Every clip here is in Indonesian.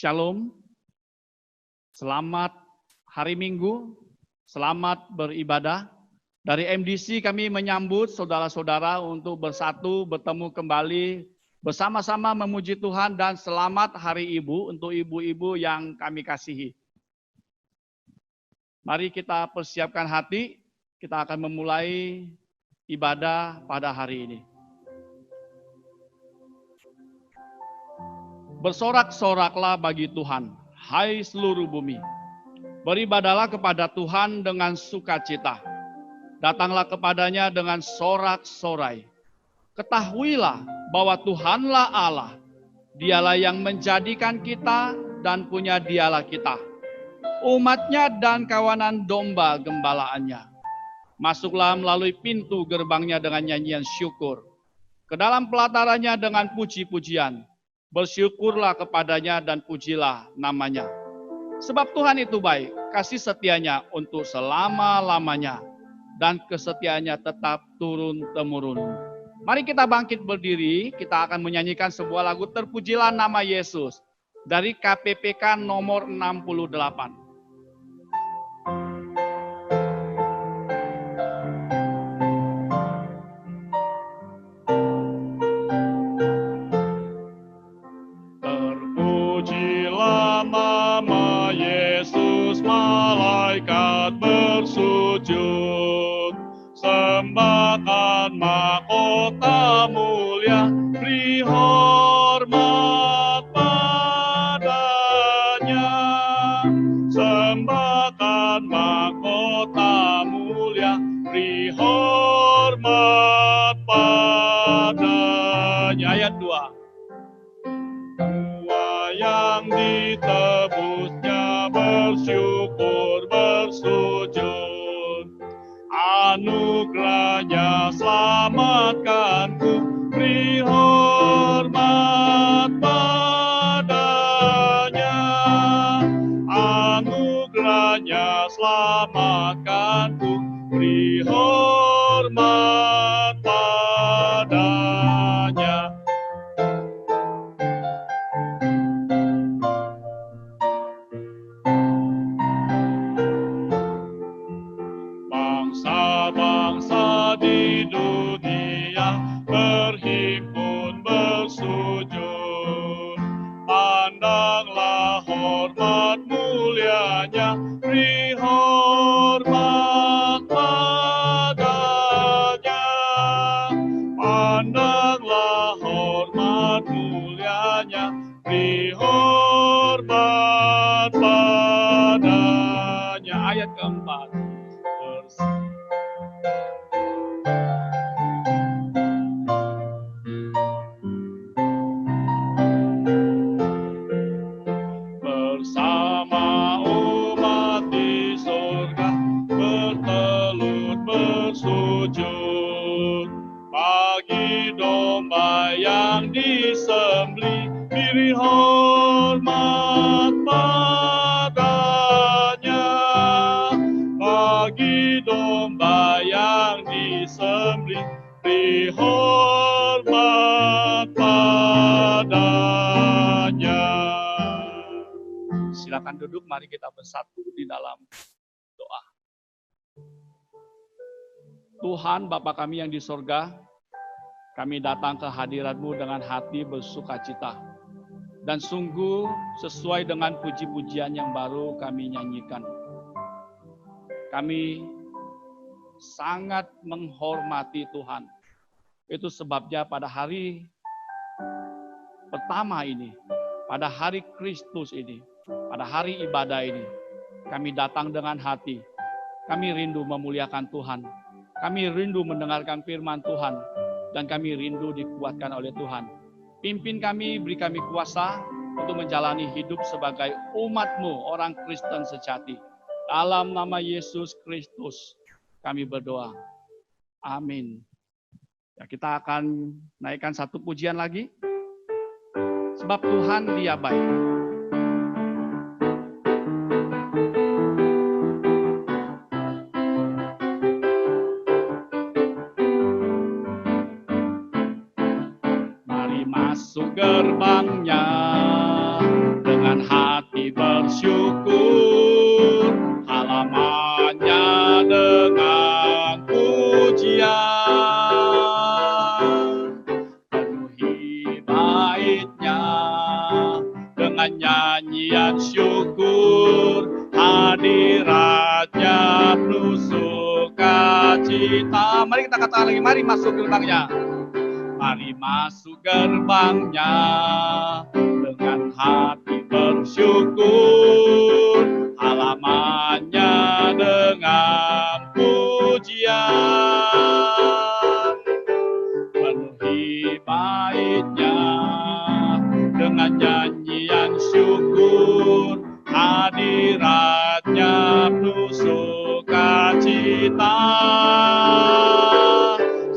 Shalom, selamat hari Minggu, selamat beribadah. Dari MDC kami menyambut saudara-saudara untuk bersatu, bertemu kembali, bersama-sama memuji Tuhan, dan selamat Hari Ibu untuk ibu-ibu yang kami kasihi. Mari kita persiapkan hati, kita akan memulai ibadah pada hari ini. Bersorak-soraklah bagi Tuhan, hai seluruh bumi. Beribadahlah kepada Tuhan dengan sukacita. Datanglah kepadanya dengan sorak-sorai. Ketahuilah bahwa Tuhanlah Allah. Dialah yang menjadikan kita dan punya dialah kita. Umatnya dan kawanan domba gembalaannya. Masuklah melalui pintu gerbangnya dengan nyanyian syukur. Ke dalam pelatarannya dengan puji-pujian. Bersyukurlah kepadanya dan pujilah namanya. Sebab Tuhan itu baik, kasih setianya untuk selama-lamanya. Dan kesetiaannya tetap turun-temurun. Mari kita bangkit berdiri, kita akan menyanyikan sebuah lagu Terpujilah Nama Yesus dari KPPK nomor 68. Terpujilah nama Yesus, malaikat bersujud. Sembahkan mahkota mulia, beri hormat padanya. Sembahkan mahkota mulia, beri hormat padanya. Ayat 2. Dua yang ditebusnya bersyukur bersujud. Anugerahnya selamatkanku, beri hormat padanya. Anugerahnya selamatkanku, beri hormat padanya. Bangsa-bangsa di dunia berhimpun bersujud. Pandanglah hormat mulianya, beri hormat padanya. Pandanglah hormat mulianya, beri hormat padanya. Ayat keempat. Bersama umat di surga bertelut bersujud. Bagi domba yang disembelih, beri hormat padanya. Bagi domba yang disembelih, beri hormat padanya. Silakan duduk, mari kita bersatu di dalam doa. Tuhan Bapa kami yang di sorga, kami datang ke hadirat-Mu dengan hati bersukacita. Dan sungguh sesuai dengan puji-pujian yang baru kami nyanyikan. Kami sangat menghormati Tuhan. Itu sebabnya pada hari pertama ini, pada hari Kristus ini, pada hari ibadah ini, kami datang dengan hati. Kami rindu memuliakan Tuhan. Kami rindu mendengarkan firman Tuhan. Dan kami rindu dikuatkan oleh Tuhan. Pimpin kami, beri kami kuasa untuk menjalani hidup sebagai umat-Mu, orang Kristen sejati. Dalam nama Yesus Kristus, kami berdoa. Amin. Ya, kita akan naikkan satu pujian lagi. Sebab Tuhan Dia baik. Mari masuk gerbangnya dengan hati bersyukur, halamannya dengan pujian. Penuhi baitnya dengan nyanyian syukur, hadiratnya penuh sukacita. Mari kita katakan lagi, mari masuk gerbangnya. Mari masuk gerbangnya dengan hati bersyukur, halamannya dengan pujian. Penuhi baitnya dengan nyanyian syukur, hadiratnya penuh sukacita.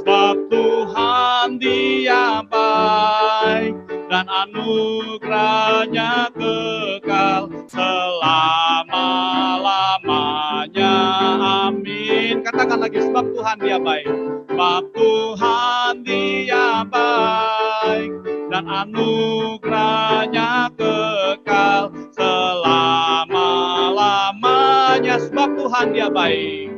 Sebab Tuhan Dia baik dan anugerahnya kekal selama-lamanya. Amin. Katakan lagi, sebab Tuhan Dia baik. Sebab Tuhan Dia baik dan anugerahnya kekal selama-lamanya. Sebab Tuhan Dia baik.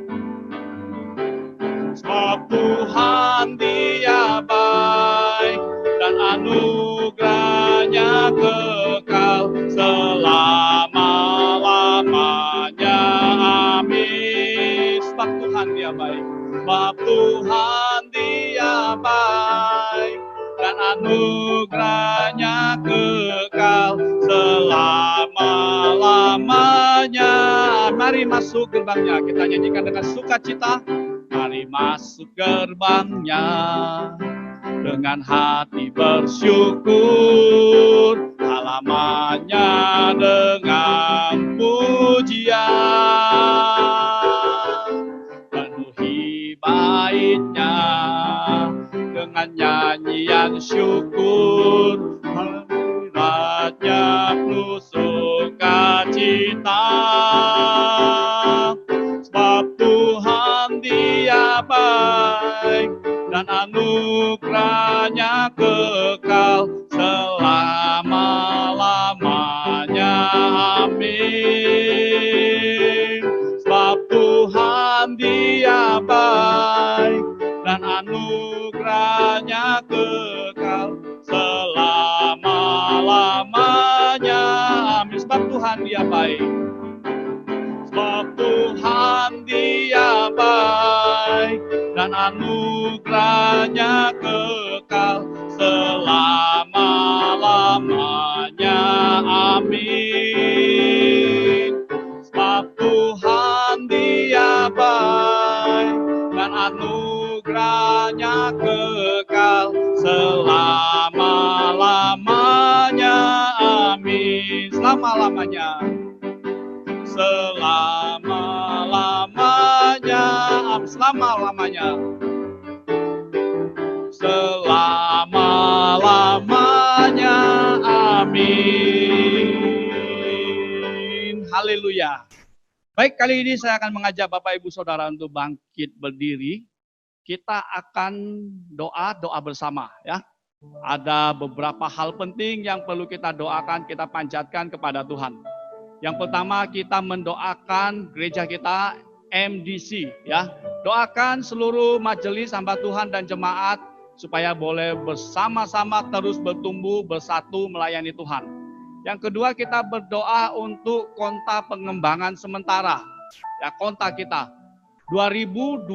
Sebab Tuhan Dia baik dan anugerahnya kekal selama-lamanya. Amin. Sebab Tuhan Dia baik. Sebab Tuhan Dia baik dan anugerahnya kekal selama-lamanya. Mari masuk gerbangnya, kita nyanyikan dengan sukacita. Mari masuk gerbangnya dengan hati bersyukur, halamannya dengan pujian. Penuhi baitnya dengan nyanyian syukur, hadiratnya penuh sukacita. Sebab Tuhan Dia baik dan anugerahnya kekal selama-lamanya. Amin. Sebab Tuhan Dia baik dan anugerahnya kekal selama-lamanya. Amin. Sebab Tuhan Dia baik. Sebab Tuhan Dia baik dan anugerahnya kekal selama-lamanya. Amin. Sebab Tuhan Dia baik dan anugerahnya kekal selama-lamanya. Amin. Selama-lamanya. Selama-lamanya. Amin. Selama-lamanya. Selama-lamanya. Amin. Haleluya. Baik, kali ini saya akan mengajak Bapak Ibu Saudara untuk bangkit berdiri. Kita akan doa bersama ya. Ada beberapa hal penting yang perlu kita doakan, kita panjatkan kepada Tuhan. Yang pertama, kita mendoakan gereja kita MDC ya. Doakan seluruh majelis hamba Tuhan dan jemaat supaya boleh bersama-sama terus bertumbuh, bersatu melayani Tuhan. Yang kedua, kita berdoa untuk konta pengembangan sementara. Ya, konta kita 2021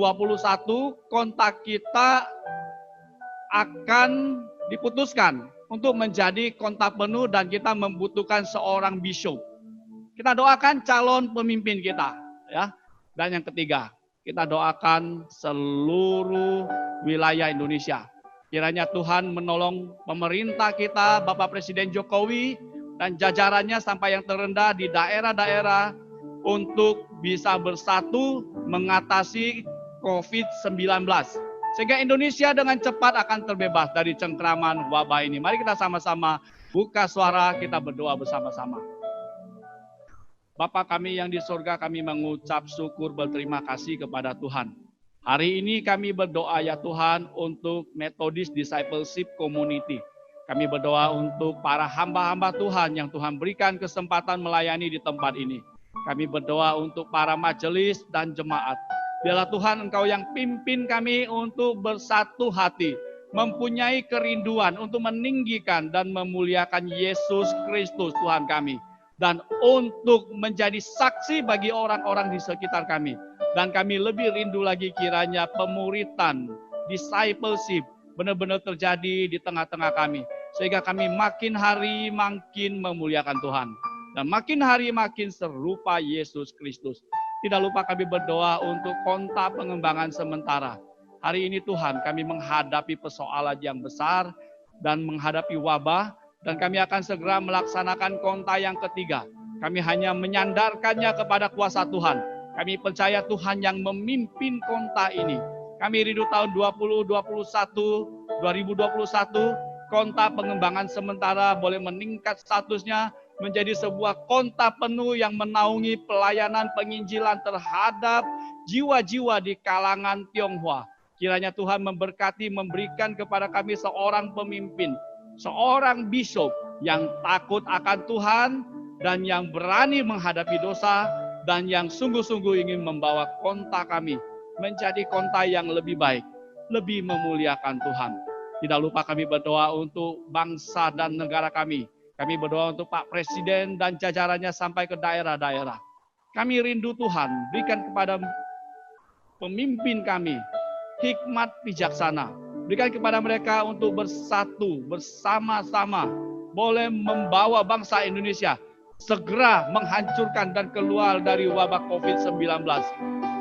kontak kita akan diputuskan untuk menjadi kontak penuh dan kita membutuhkan seorang bishop. Kita doakan calon pemimpin kita ya. Dan yang ketiga, kita doakan seluruh wilayah Indonesia. Kiranya Tuhan menolong pemerintah kita, Bapak Presiden Jokowi dan jajarannya sampai yang terendah di daerah-daerah untuk bisa bersatu mengatasi COVID-19. Sehingga Indonesia dengan cepat akan terbebas dari cengkraman wabah ini. Mari kita sama-sama buka suara, kita berdoa bersama-sama. Bapa kami yang di surga, kami mengucap syukur berterima kasih kepada Tuhan. Hari ini kami berdoa ya Tuhan untuk Methodist Discipleship Community. Kami berdoa untuk para hamba-hamba Tuhan yang Tuhan berikan kesempatan melayani di tempat ini. Kami berdoa untuk para majelis dan jemaat. Biarlah Tuhan Engkau yang pimpin kami untuk bersatu hati, mempunyai kerinduan untuk meninggikan dan memuliakan Yesus Kristus Tuhan kami. Dan untuk menjadi saksi bagi orang-orang di sekitar kami. Dan kami lebih rindu lagi kiranya pemuritan, discipleship, benar-benar terjadi di tengah-tengah kami. Sehingga kami makin hari makin memuliakan Tuhan. Dan makin hari makin serupa Yesus Kristus. Tidak lupa kami berdoa untuk konta pengembangan sementara. Hari ini Tuhan kami menghadapi persoalan yang besar dan menghadapi wabah. Dan kami akan segera melaksanakan konta yang ketiga. Kami hanya menyandarkannya kepada kuasa Tuhan. Kami percaya Tuhan yang memimpin konta ini. Kami rindu tahun 2021, konta pengembangan sementara boleh meningkat statusnya menjadi sebuah konta penuh yang menaungi pelayanan penginjilan terhadap jiwa-jiwa di kalangan Tionghoa. Kiranya Tuhan memberkati, memberikan kepada kami seorang pemimpin, seorang bishop yang takut akan Tuhan dan yang berani menghadapi dosa dan yang sungguh-sungguh ingin membawa konta kami menjadi konta yang lebih baik, lebih memuliakan Tuhan. Tidak lupa kami berdoa untuk bangsa dan negara kami. Kami berdoa untuk Pak Presiden dan jajarannya sampai ke daerah-daerah. Kami rindu Tuhan, berikan kepada pemimpin kami hikmat bijaksana. Berikan kepada mereka untuk bersatu, bersama-sama. Boleh membawa bangsa Indonesia segera menghancurkan dan keluar dari wabah COVID-19.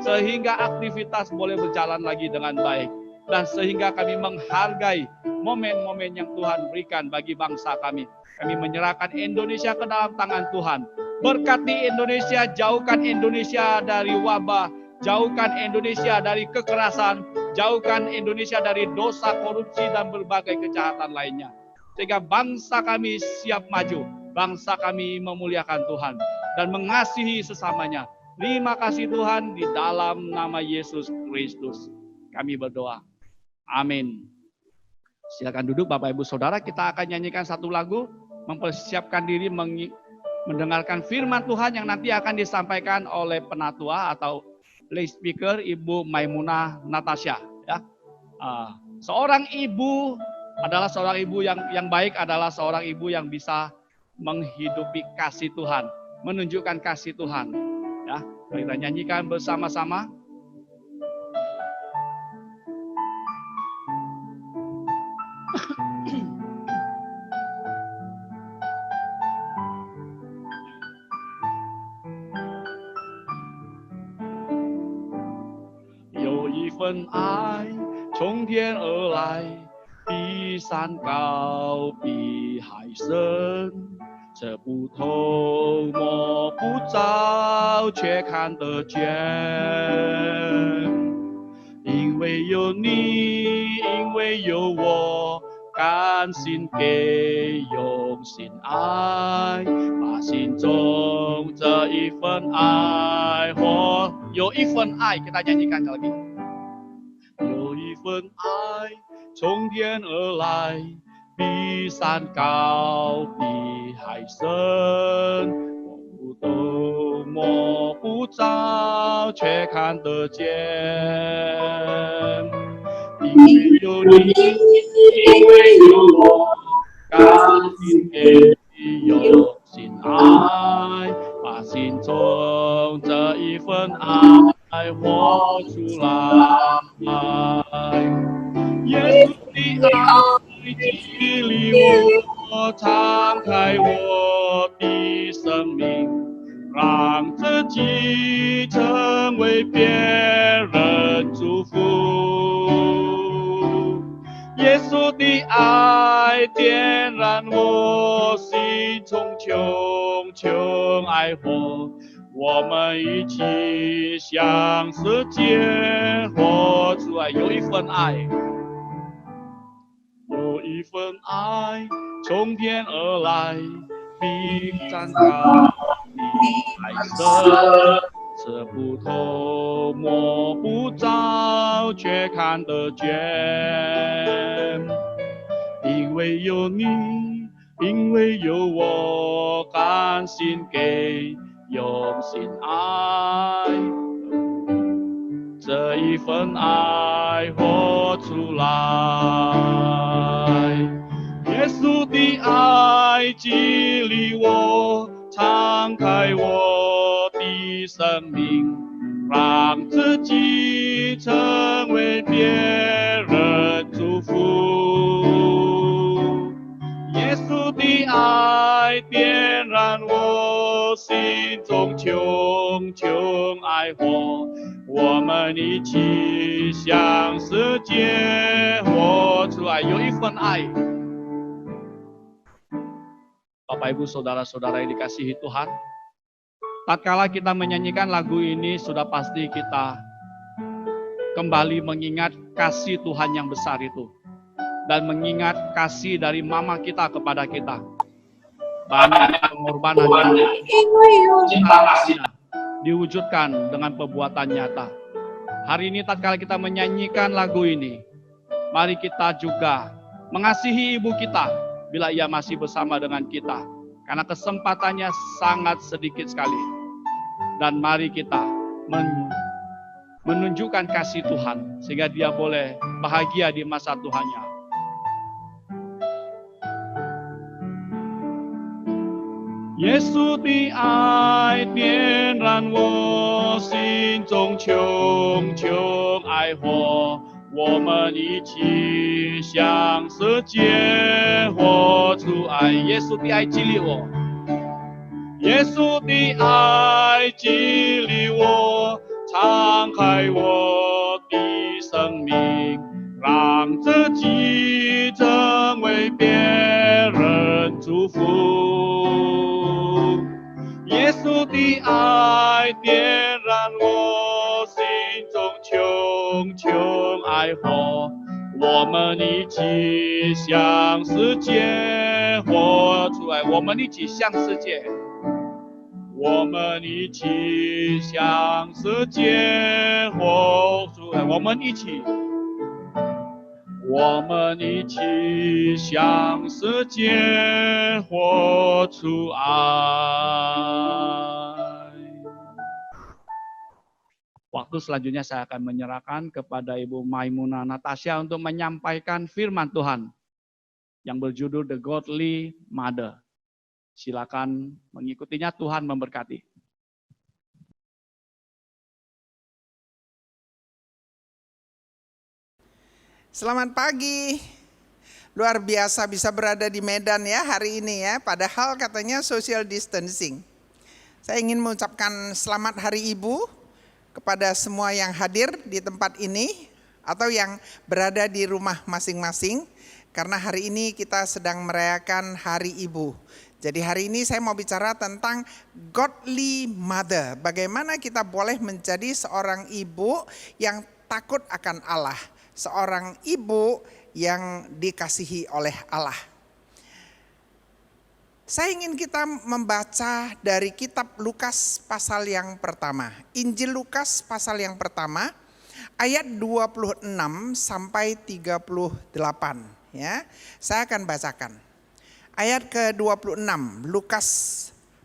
Sehingga aktivitas boleh berjalan lagi dengan baik. Dan sehingga kami menghargai momen-momen yang Tuhan berikan bagi bangsa kami. Kami menyerahkan Indonesia ke dalam tangan Tuhan. Berkati Indonesia, jauhkan Indonesia dari wabah, jauhkan Indonesia dari kekerasan, jauhkan Indonesia dari dosa, korupsi, dan berbagai kejahatan lainnya. Sehingga bangsa kami siap maju, bangsa kami memuliakan Tuhan dan mengasihi sesamanya. Terima kasih Tuhan, di dalam nama Yesus Kristus kami berdoa. Amin. Silakan duduk Bapak Ibu Saudara, kita akan nyanyikan satu lagu, mempersiapkan diri mendengarkan firman Tuhan yang nanti akan disampaikan oleh penatua atau lay speaker Ibu Maimunah Natasha. Ya. Seorang ibu adalah seorang ibu yang baik, adalah seorang ibu yang bisa menghidupi kasih Tuhan, menunjukkan kasih Tuhan. Ya, kita nyanyikan bersama-sama. 有一份爱从天而来，比山高，比海深，这不透摸不着，却看得见。因为有你，因为有我，甘心给，用心爱，把心中这一份爱活。有一份爱，kita nyanyikan lagi。有一份爱从天而来，比山高，比海深，不都摸不着，却看得见。因为有你，因为有我，甘心给，用心爱，把心中这一份爱活出来。耶稣的爱激励我，敞开我的生命，让自己成为别人祝福。耶稣的爱点燃我心中熊熊爱火，我们一起向世界活出来。有一份爱，有一份爱从天而来，比山高，比海深，这不透摸不着，却看得见。因因为有你，因为有我，甘心给，用心爱，这一份爱活出来。耶稣的爱激励我，敞开我的生命，让自己成为别人祝福。耶稣的爱点燃我心中熊熊爱火，我们一起向世界活出来。有一份爱。Bapak Ibu Saudara-saudara yang dikasihi Tuhan, tatkala kita menyanyikan lagu ini sudah pasti kita kembali mengingat kasih Tuhan yang besar itu. Dan mengingat kasih dari mama kita kepada kita. Banyak pengorbanan cinta kasihnya diwujudkan dengan perbuatan nyata. Hari ini tatkala kita menyanyikan lagu ini, mari kita juga mengasihi ibu kita bila ia masih bersama dengan kita. Karena kesempatannya sangat sedikit sekali. Dan mari kita menunjukkan kasih Tuhan sehingga dia boleh bahagia di masa Tuhannya. Yesus 的爱点燃我心中熊熊爱火，我们一起向世界活出爱。耶稣的爱激励我，耶稣的爱激励我，敞开我的生命，让自己成为别人祝福。耶稣的爱点燃我心中熊熊爱火，我们一起向世界活出来。我们一起向世界，我们一起向世界活出来。我们一起向世界活出爱。Waktu selanjutnya saya akan menyerahkan kepada Ibu Maimunah Natasha untuk menyampaikan firman Tuhan yang berjudul The Godly Mother. Silakan mengikutinya, Tuhan memberkati. Selamat pagi. Luar biasa bisa berada di Medan ya hari ini ya, padahal katanya social distancing. Saya ingin mengucapkan selamat Hari Ibu kepada semua yang hadir di tempat ini atau yang berada di rumah masing-masing, karena hari ini kita sedang merayakan Hari Ibu. Jadi hari ini saya mau bicara tentang godly mother, bagaimana kita boleh menjadi seorang ibu yang takut akan Allah, seorang ibu yang dikasihi oleh Allah. Saya ingin kita membaca dari kitab Lukas pasal yang pertama. Injil Lukas pasal yang pertama ayat 26 sampai 38 ya. Saya akan bacakan. Ayat ke-26 Lukas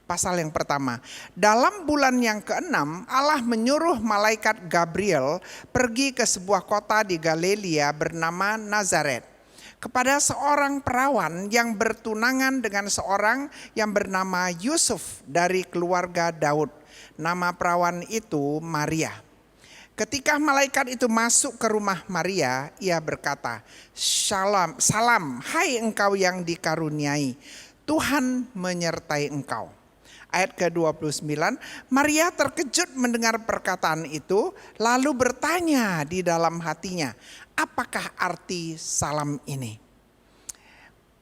pasal yang pertama. Dalam bulan yang ke-6 Allah menyuruh malaikat Gabriel pergi ke sebuah kota di Galilea bernama Nazaret, kepada seorang perawan yang bertunangan dengan seorang yang bernama Yusuf dari keluarga Daud. Nama perawan itu Maria. Ketika malaikat itu masuk ke rumah Maria, ia berkata, "Shalom, salam, hai engkau yang dikaruniai, Tuhan menyertai engkau." Ayat ke-29, Maria terkejut mendengar perkataan itu, lalu bertanya di dalam hatinya, apakah arti salam ini?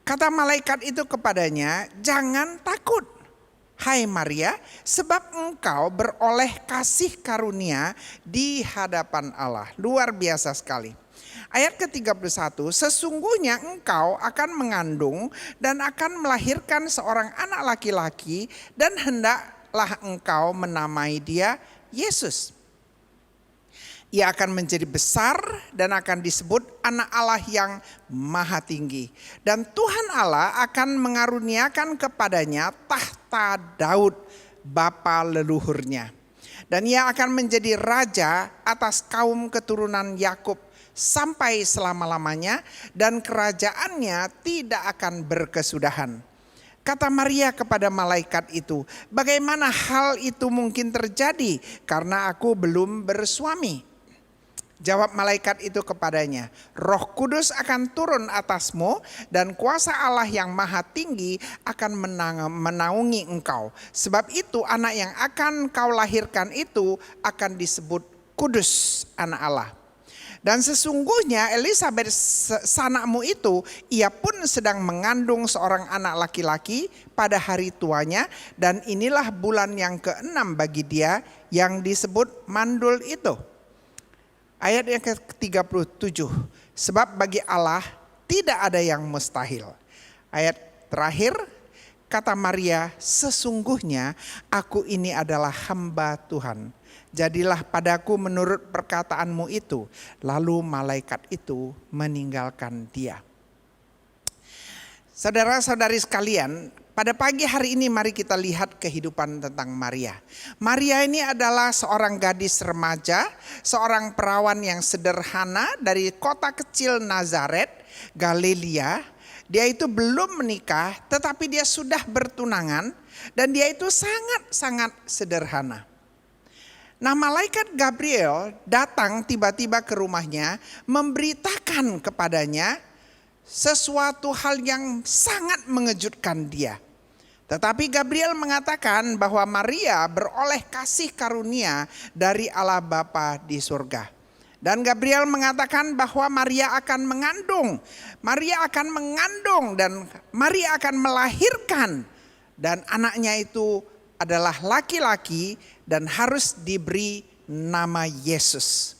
Kata malaikat itu kepadanya, jangan takut, hai Maria, sebab engkau beroleh kasih karunia di hadapan Allah. Luar biasa sekali. Ayat ke-31, sesungguhnya engkau akan mengandung dan akan melahirkan seorang anak laki-laki dan hendaklah engkau menamai dia Yesus. Ia akan menjadi besar dan akan disebut anak Allah yang maha tinggi. Dan Tuhan Allah akan mengaruniakan kepadanya tahta Daud bapa leluhurnya. Dan ia akan menjadi raja atas kaum keturunan Yakub sampai selama-lamanya, dan kerajaannya tidak akan berkesudahan. Kata Maria kepada malaikat itu, bagaimana hal itu mungkin terjadi karena aku belum bersuami? Jawab malaikat itu kepadanya, Roh Kudus akan turun atasmu dan kuasa Allah yang maha tinggi akan menaungi engkau. Sebab itu anak yang akan kau lahirkan itu akan disebut kudus, anak Allah. Dan sesungguhnya Elisabet sanakmu itu, ia pun sedang mengandung seorang anak laki-laki pada hari tuanya. Dan inilah bulan yang ke-6 bagi dia yang disebut mandul itu. Ayat yang ke-37, sebab bagi Allah tidak ada yang mustahil. Ayat terakhir, kata Maria, sesungguhnya aku ini adalah hamba Tuhan. Jadilah padaku menurut perkataanmu itu. Lalu malaikat itu meninggalkan dia. Saudara-saudari sekalian, pada pagi hari ini mari kita lihat kehidupan tentang Maria. Maria ini adalah seorang gadis remaja, seorang perawan yang sederhana dari kota kecil Nazaret, Galilea. Dia itu belum menikah tetapi dia sudah bertunangan dan dia itu sangat-sangat sederhana. Nah, malaikat Gabriel datang tiba-tiba ke rumahnya memberitakan kepadanya sesuatu hal yang sangat mengejutkan dia. Tetapi Gabriel mengatakan bahwa Maria beroleh kasih karunia dari Allah Bapa di surga. Dan Gabriel mengatakan bahwa Maria akan mengandung. Maria akan mengandung dan Maria akan melahirkan. Dan anaknya itu adalah laki-laki dan harus diberi nama Yesus.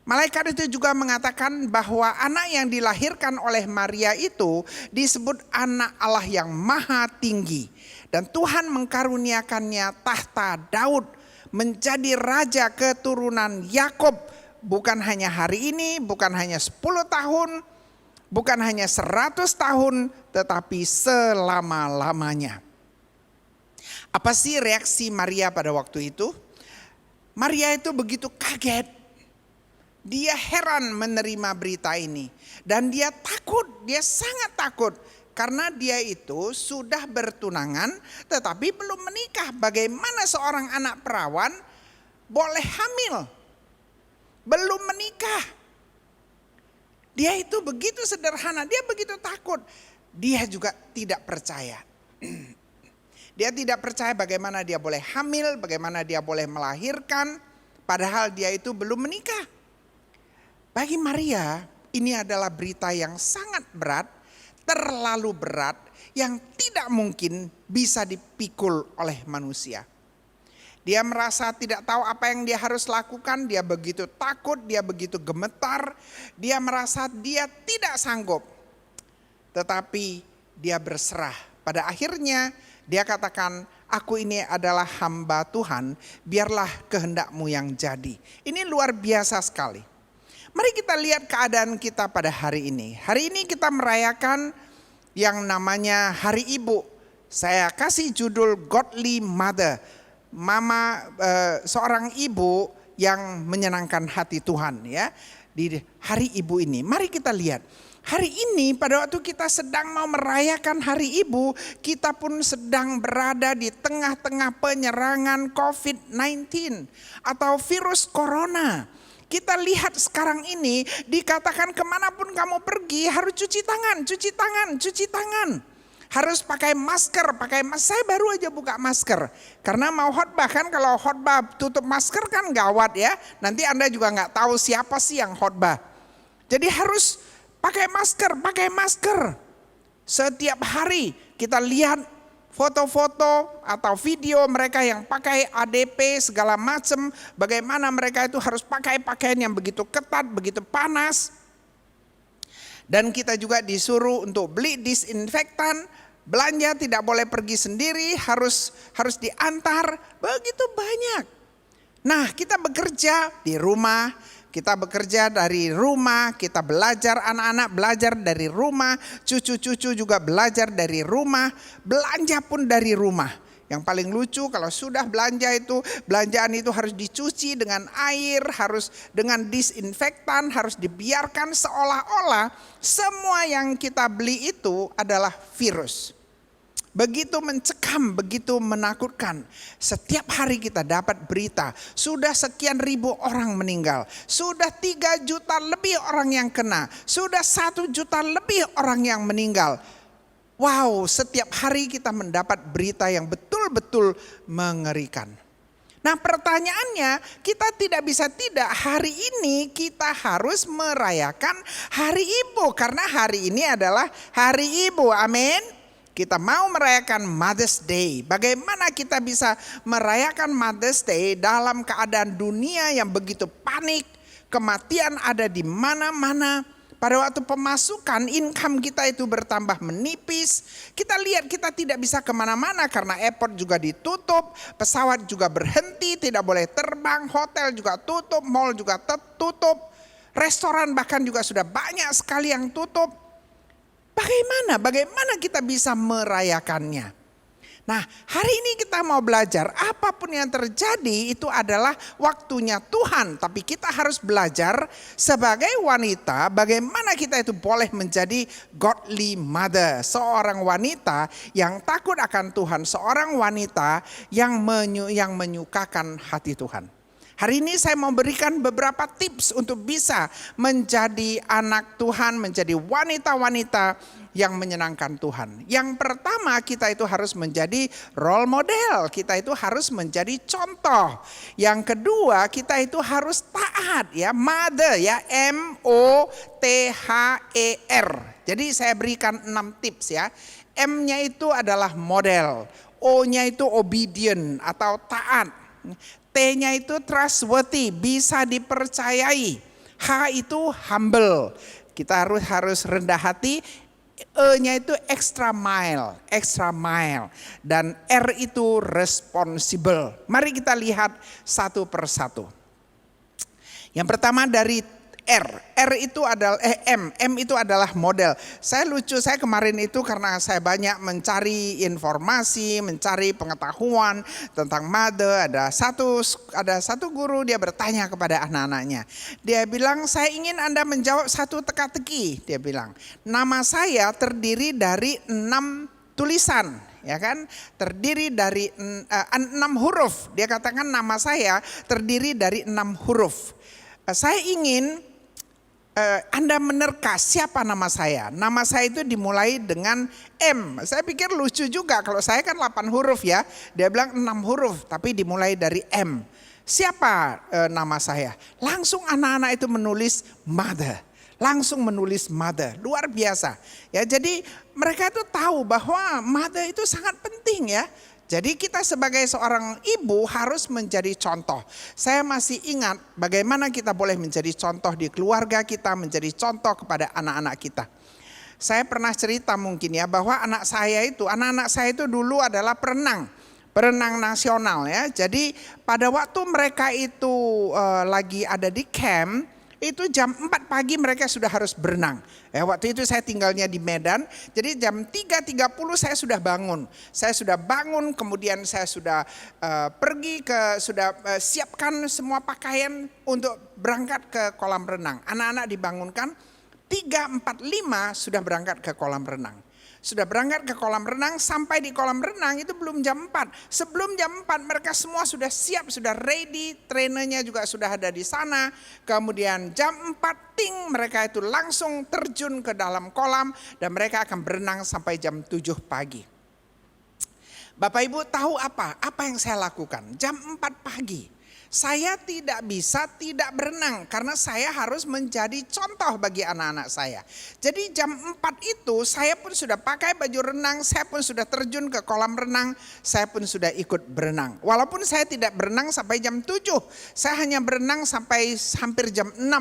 Malaikat itu juga mengatakan bahwa anak yang dilahirkan oleh Maria itu disebut anak Allah yang maha tinggi. Dan Tuhan mengkaruniakannya tahta Daud menjadi raja keturunan Yakub. Bukan hanya hari ini, bukan hanya 10 tahun, bukan hanya 100 tahun, tetapi selama-lamanya. Apa sih reaksi Maria pada waktu itu? Maria itu begitu kaget. Dia heran menerima berita ini. Dan dia takut, dia sangat takut. Karena dia itu sudah bertunangan tetapi belum menikah. Bagaimana seorang anak perawan boleh hamil? Belum menikah. Dia itu begitu sederhana, dia begitu takut. Dia juga tidak percaya. Dia tidak percaya bagaimana dia boleh hamil, bagaimana dia boleh melahirkan. Padahal dia itu belum menikah. Bagi Maria ini adalah berita yang sangat berat, terlalu berat, yang tidak mungkin bisa dipikul oleh manusia. Dia merasa tidak tahu apa yang dia harus lakukan, dia begitu takut, dia begitu gemetar, dia merasa dia tidak sanggup. Tetapi dia berserah. Pada akhirnya dia katakan, aku ini adalah hamba Tuhan, biarlah kehendakmu yang jadi. Ini luar biasa sekali. Mari kita lihat keadaan kita pada hari ini. Hari ini kita merayakan yang namanya Hari Ibu. Saya kasih judul Godly Mother. Mama, seorang ibu yang menyenangkan hati Tuhan ya. Di Hari Ibu ini, mari kita lihat. Hari ini pada waktu kita sedang mau merayakan Hari Ibu, kita pun sedang berada di tengah-tengah penyerangan COVID-19 atau virus corona. Kita lihat sekarang ini dikatakan kemanapun kamu pergi harus cuci tangan, cuci tangan, cuci tangan. Harus pakai masker, Saya baru aja buka masker. Karena mau khotbah kan, kalau khotbah tutup masker kan gawat ya. Nanti Anda juga gak tahu siapa sih yang khotbah. Jadi harus pakai masker. Setiap hari kita lihat foto-foto atau video mereka yang pakai ADP segala macam, bagaimana mereka itu harus pakai pakaian yang begitu ketat, begitu panas. Dan kita juga disuruh untuk beli disinfektan, belanja tidak boleh pergi sendiri, harus diantar, begitu banyak. Nah, kita bekerja di rumah, kita bekerja dari rumah, kita belajar, anak-anak belajar dari rumah, cucu-cucu juga belajar dari rumah, belanja pun dari rumah. Yang paling lucu kalau sudah belanja itu, belanjaan itu harus dicuci dengan air, harus dengan disinfektan, harus dibiarkan seolah-olah semua yang kita beli itu adalah virus. Begitu mencekam, begitu menakutkan. Setiap hari kita dapat berita, sudah sekian ribu orang meninggal, sudah 3 juta lebih orang yang kena, sudah 1 juta lebih orang yang meninggal. Wow, setiap hari kita mendapat berita yang betul-betul mengerikan. Nah, pertanyaannya, kita tidak bisa tidak, hari ini kita harus merayakan Hari Ibu, karena hari ini adalah Hari Ibu. Amin. Kita mau merayakan Mother's Day. Bagaimana kita bisa merayakan Mother's Day dalam keadaan dunia yang begitu panik, kematian ada di mana-mana. Pada waktu pemasukan, income kita itu bertambah menipis. Kita lihat kita tidak bisa kemana-mana karena airport juga ditutup, pesawat juga berhenti, tidak boleh terbang, hotel juga tutup, mall juga tutup, restoran bahkan juga sudah banyak sekali yang tutup. Bagaimana kita bisa merayakannya? Nah, hari ini kita mau belajar apapun yang terjadi itu adalah waktunya Tuhan. Tapi kita harus belajar sebagai wanita bagaimana kita itu boleh menjadi godly mother. Seorang wanita yang takut akan Tuhan. Seorang wanita yang menyukakan hati Tuhan. Hari ini saya mau berikan beberapa tips untuk bisa menjadi anak Tuhan, menjadi wanita-wanita yang menyenangkan Tuhan. Yang pertama, kita itu harus menjadi role model, kita itu harus menjadi contoh. Yang kedua, kita itu harus taat ya, mother ya, MOTHER. Jadi saya berikan 6 tips ya. M-nya itu adalah model, O-nya itu obedient atau taat. T-nya itu trustworthy, bisa dipercayai. H itu humble, kita harus rendah hati. E-nya itu extra mile. Dan R itu responsible. Mari kita lihat satu persatu. Yang pertama dari R itu adalah M itu adalah model. Saya kemarin itu karena saya banyak mencari informasi, mencari pengetahuan tentang mother. Ada satu guru, dia bertanya kepada anak-anaknya. Dia bilang, saya ingin Anda menjawab satu teka-teki. Dia bilang, nama saya terdiri dari 6 tulisan. Ya kan, terdiri dari 6 huruf. Dia katakan nama saya terdiri dari 6 huruf. Saya ingin Anda menerka siapa nama saya. Nama saya itu dimulai dengan M. Saya pikir lucu juga, kalau saya kan 8 huruf ya. Dia bilang 6 huruf tapi dimulai dari M. Siapa nama saya? Langsung anak-anak itu menulis mother. Luar biasa. Ya, jadi mereka itu tahu bahwa mother itu sangat penting ya. Jadi kita sebagai seorang ibu harus menjadi contoh. Saya masih ingat bagaimana kita boleh menjadi contoh di keluarga kita, menjadi contoh kepada anak-anak kita. Saya pernah cerita mungkin ya bahwa anak-anak saya itu dulu adalah perenang nasional ya. Jadi pada waktu mereka itu lagi ada di camp, itu jam 4 pagi mereka sudah harus berenang. Waktu itu saya tinggalnya di Medan, jadi jam 3.30 saya sudah bangun. Kemudian saya sudah siapkan semua pakaian untuk berangkat ke kolam renang. Anak-anak dibangunkan, 3.45 sudah berangkat ke kolam renang. Sampai di kolam renang itu belum jam 4. Sebelum jam 4 mereka semua sudah siap, sudah ready, trainernya juga sudah ada di sana. Kemudian jam 4 ting mereka itu langsung terjun ke dalam kolam dan mereka akan berenang sampai jam 7 pagi. Bapak Ibu tahu apa yang saya lakukan? Jam 4 pagi. Saya tidak bisa tidak berenang karena saya harus menjadi contoh bagi anak-anak saya. Jadi jam 4 itu saya pun sudah pakai baju renang, saya pun sudah terjun ke kolam renang, saya pun sudah ikut berenang. Walaupun saya tidak berenang sampai jam 7, saya hanya berenang sampai hampir jam 5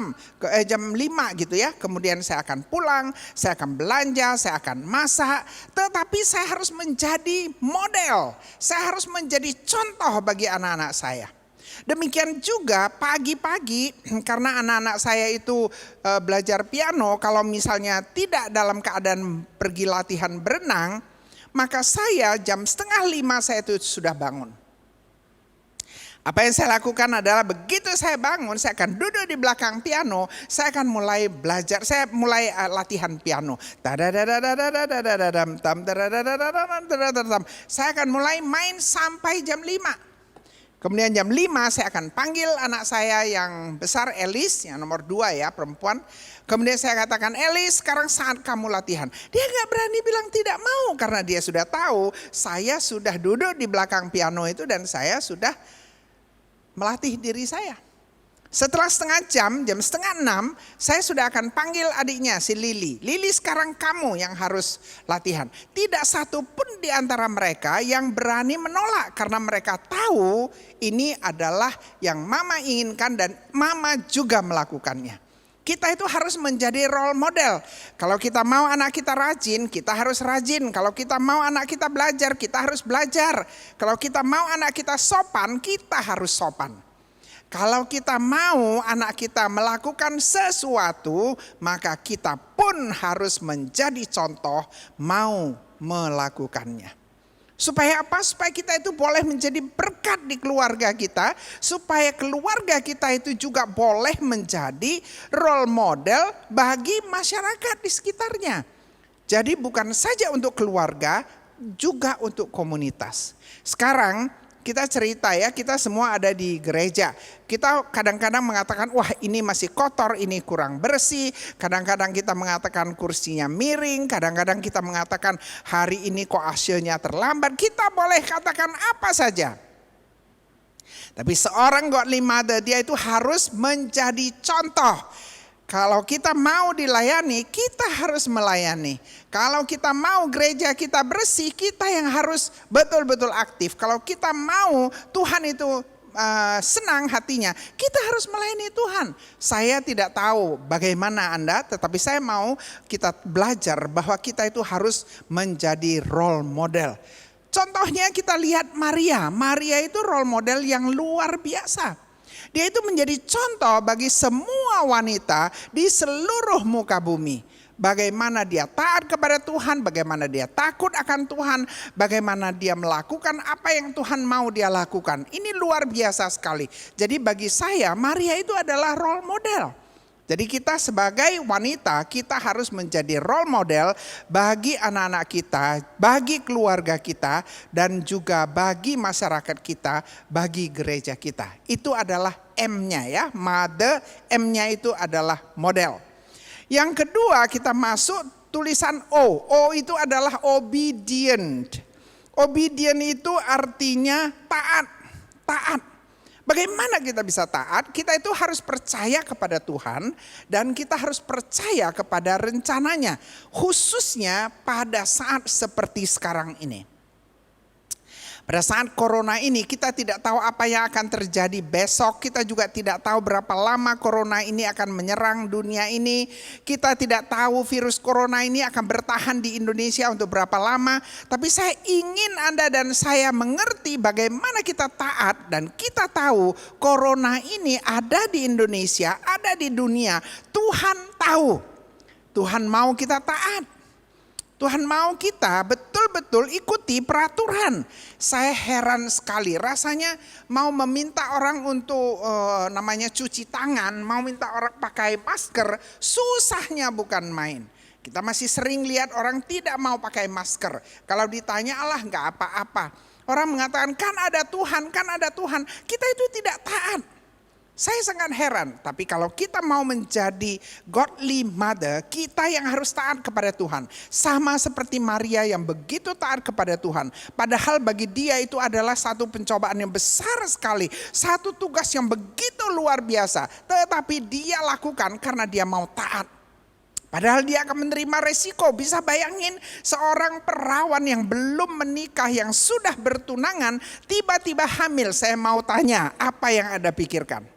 gitu ya. Kemudian saya akan pulang, saya akan belanja, saya akan masak. Tetapi saya harus menjadi model, saya harus menjadi contoh bagi anak-anak saya. Demikian juga pagi-pagi karena anak-anak saya itu belajar piano, kalau misalnya tidak dalam keadaan pergi latihan berenang, maka saya jam 4:30 saya itu sudah bangun. Apa yang saya lakukan adalah begitu saya bangun, saya akan duduk di belakang piano, saya akan mulai belajar, saya mulai latihan piano. Saya akan mulai main sampai jam 5. Kemudian jam 5 saya akan panggil anak saya yang besar, Elis, yang nomor 2 ya, perempuan. Kemudian saya katakan, Elis, sekarang saat kamu latihan. Dia gak berani bilang tidak mau karena dia sudah tahu saya sudah duduk di belakang piano itu dan saya sudah melatih diri saya. Setelah setengah jam 5:30, saya sudah akan panggil adiknya si Lili. Lili, sekarang kamu yang harus latihan. Tidak satu pun di antara mereka yang berani menolak karena mereka tahu ini adalah yang mama inginkan dan mama juga melakukannya. Kita itu harus menjadi role model. Kalau kita mau anak kita rajin, kita harus rajin. Kalau kita mau anak kita belajar, kita harus belajar. Kalau kita mau anak kita sopan, kita harus sopan. Kalau kita mau anak kita melakukan sesuatu, maka kita pun harus menjadi contoh mau melakukannya. Supaya apa? Supaya kita itu boleh menjadi berkat di keluarga kita. Supaya keluarga kita itu juga boleh menjadi role model bagi masyarakat di sekitarnya. Jadi bukan saja untuk keluarga, juga untuk komunitas. Sekarang kita cerita ya, kita semua ada di gereja. Kita kadang-kadang mengatakan, wah ini masih kotor, ini kurang bersih. Kadang-kadang kita mengatakan kursinya miring. Kadang-kadang kita mengatakan hari ini kok hasilnya terlambat. Kita boleh katakan apa saja. Tapi seorang godly mother, dia itu harus menjadi contoh. Kalau kita mau dilayani, kita harus melayani. Kalau kita mau gereja kita bersih, kita yang harus betul-betul aktif. Kalau kita mau Tuhan itu senang hatinya, kita harus melayani Tuhan. Saya tidak tahu bagaimana Anda, tetapi saya mau kita belajar bahwa kita itu harus menjadi role model. Contohnya kita lihat Maria. Maria itu role model yang luar biasa. Dia itu menjadi contoh bagi semua wanita di seluruh muka bumi. Bagaimana dia taat kepada Tuhan, bagaimana dia takut akan Tuhan, bagaimana dia melakukan apa yang Tuhan mau dia lakukan. Ini luar biasa sekali. Jadi bagi saya Maria itu adalah role model. Jadi kita sebagai wanita, kita harus menjadi role model bagi anak-anak kita, bagi keluarga kita, dan juga bagi masyarakat kita, bagi gereja kita. Itu adalah M-nya ya, mother, M-nya itu adalah model. Yang kedua kita masuk tulisan O. O itu adalah obedient. Obedient itu artinya taat, taat. Bagaimana kita bisa taat? Kita itu harus percaya kepada Tuhan dan kita harus percaya kepada rencananya. Khususnya pada saat seperti sekarang ini. Pada saat corona ini kita tidak tahu apa yang akan terjadi besok. Kita juga tidak tahu berapa lama corona ini akan menyerang dunia ini. Kita tidak tahu virus corona ini akan bertahan di Indonesia untuk berapa lama. Tapi saya ingin Anda dan saya mengerti bagaimana kita taat. Dan kita tahu corona ini ada di Indonesia, ada di dunia. Tuhan tahu. Tuhan mau kita taat. Tuhan mau kita betul-betul ikuti peraturan. Saya heran sekali, rasanya mau meminta orang untuk namanya cuci tangan, mau minta orang pakai masker, susahnya bukan main. Kita masih sering lihat orang tidak mau pakai masker. Kalau ditanya Allah nggak apa-apa. Orang mengatakan kan ada Tuhan, kan ada Tuhan. Kita itu tidak taat. Saya sangat heran, tapi kalau kita mau menjadi godly mother, kita yang harus taat kepada Tuhan. Sama seperti Maria yang begitu taat kepada Tuhan. Padahal bagi dia itu adalah satu pencobaan yang besar sekali. Satu tugas yang begitu luar biasa. Tetapi dia lakukan karena dia mau taat. Padahal dia akan menerima resiko. Bisa bayangin seorang perawan yang belum menikah, yang sudah bertunangan, tiba-tiba hamil. Saya mau tanya, apa yang Anda pikirkan?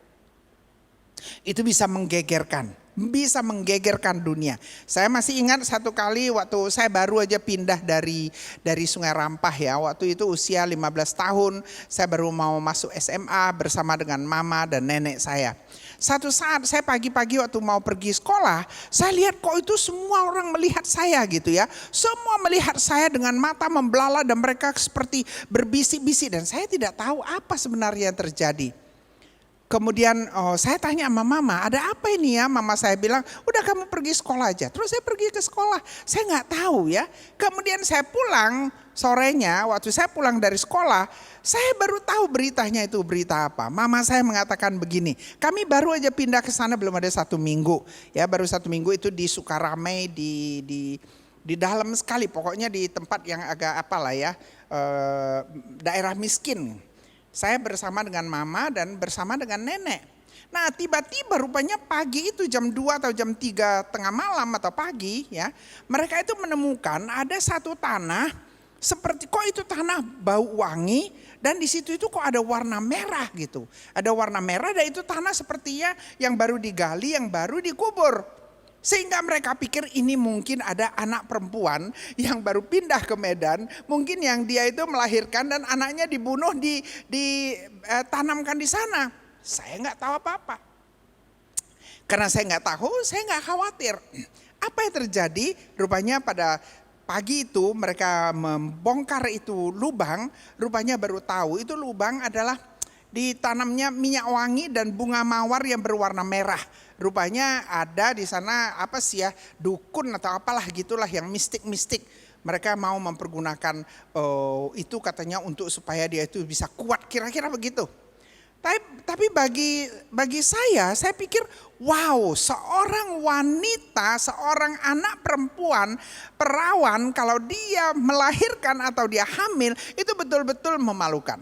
Itu bisa menggegerkan. bisa menggegerkan dunia. Saya masih ingat satu kali waktu saya baru aja pindah dari Sungai Rampah ya. Waktu itu usia 15 tahun, saya baru mau masuk SMA bersama dengan mama dan nenek saya. Satu saat saya pagi-pagi waktu mau pergi sekolah, saya lihat kok itu semua orang melihat saya gitu ya. Semua melihat saya dengan mata membelalak dan mereka seperti berbisik-bisik dan saya tidak tahu apa sebenarnya yang terjadi. Kemudian saya tanya sama mama, ada apa ini ya? Mama saya bilang, udah kamu pergi sekolah aja. Terus saya pergi ke sekolah, saya nggak tahu ya. Kemudian saya pulang sorenya, waktu saya pulang dari sekolah, saya baru tahu beritanya itu berita apa. Mama saya mengatakan begini, kami baru aja pindah ke sana belum ada 1 minggu. Ya baru 1 minggu itu di Sukaramai, di dalam sekali, pokoknya di tempat yang agak apalah ya, daerah miskin. Saya bersama dengan mama dan bersama dengan nenek. Nah tiba-tiba rupanya pagi itu jam 2 atau jam 3 tengah malam atau pagi ya. Mereka itu menemukan ada satu tanah seperti kok itu tanah bau wangi dan di situ itu kok ada warna merah gitu. Ada warna merah dan itu tanah sepertinya yang baru digali, yang baru dikubur. Sehingga mereka pikir ini mungkin ada anak perempuan yang baru pindah ke Medan. Mungkin yang dia itu melahirkan dan anaknya dibunuh, ditanamkan di sana. Saya nggak tahu apa-apa. Karena saya nggak tahu, saya nggak khawatir. Apa yang terjadi? Rupanya pada pagi itu mereka membongkar itu lubang. Rupanya baru tahu itu lubang adalah ditanamnya minyak wangi dan bunga mawar yang berwarna merah. Rupanya ada di sana apa sih ya, dukun atau apalah gitulah yang mistik-mistik. Mereka mau mempergunakan itu katanya untuk supaya dia itu bisa kuat, kira-kira begitu. Tapi bagi saya pikir wow, seorang wanita, seorang anak perempuan perawan kalau dia melahirkan atau dia hamil itu betul-betul memalukan.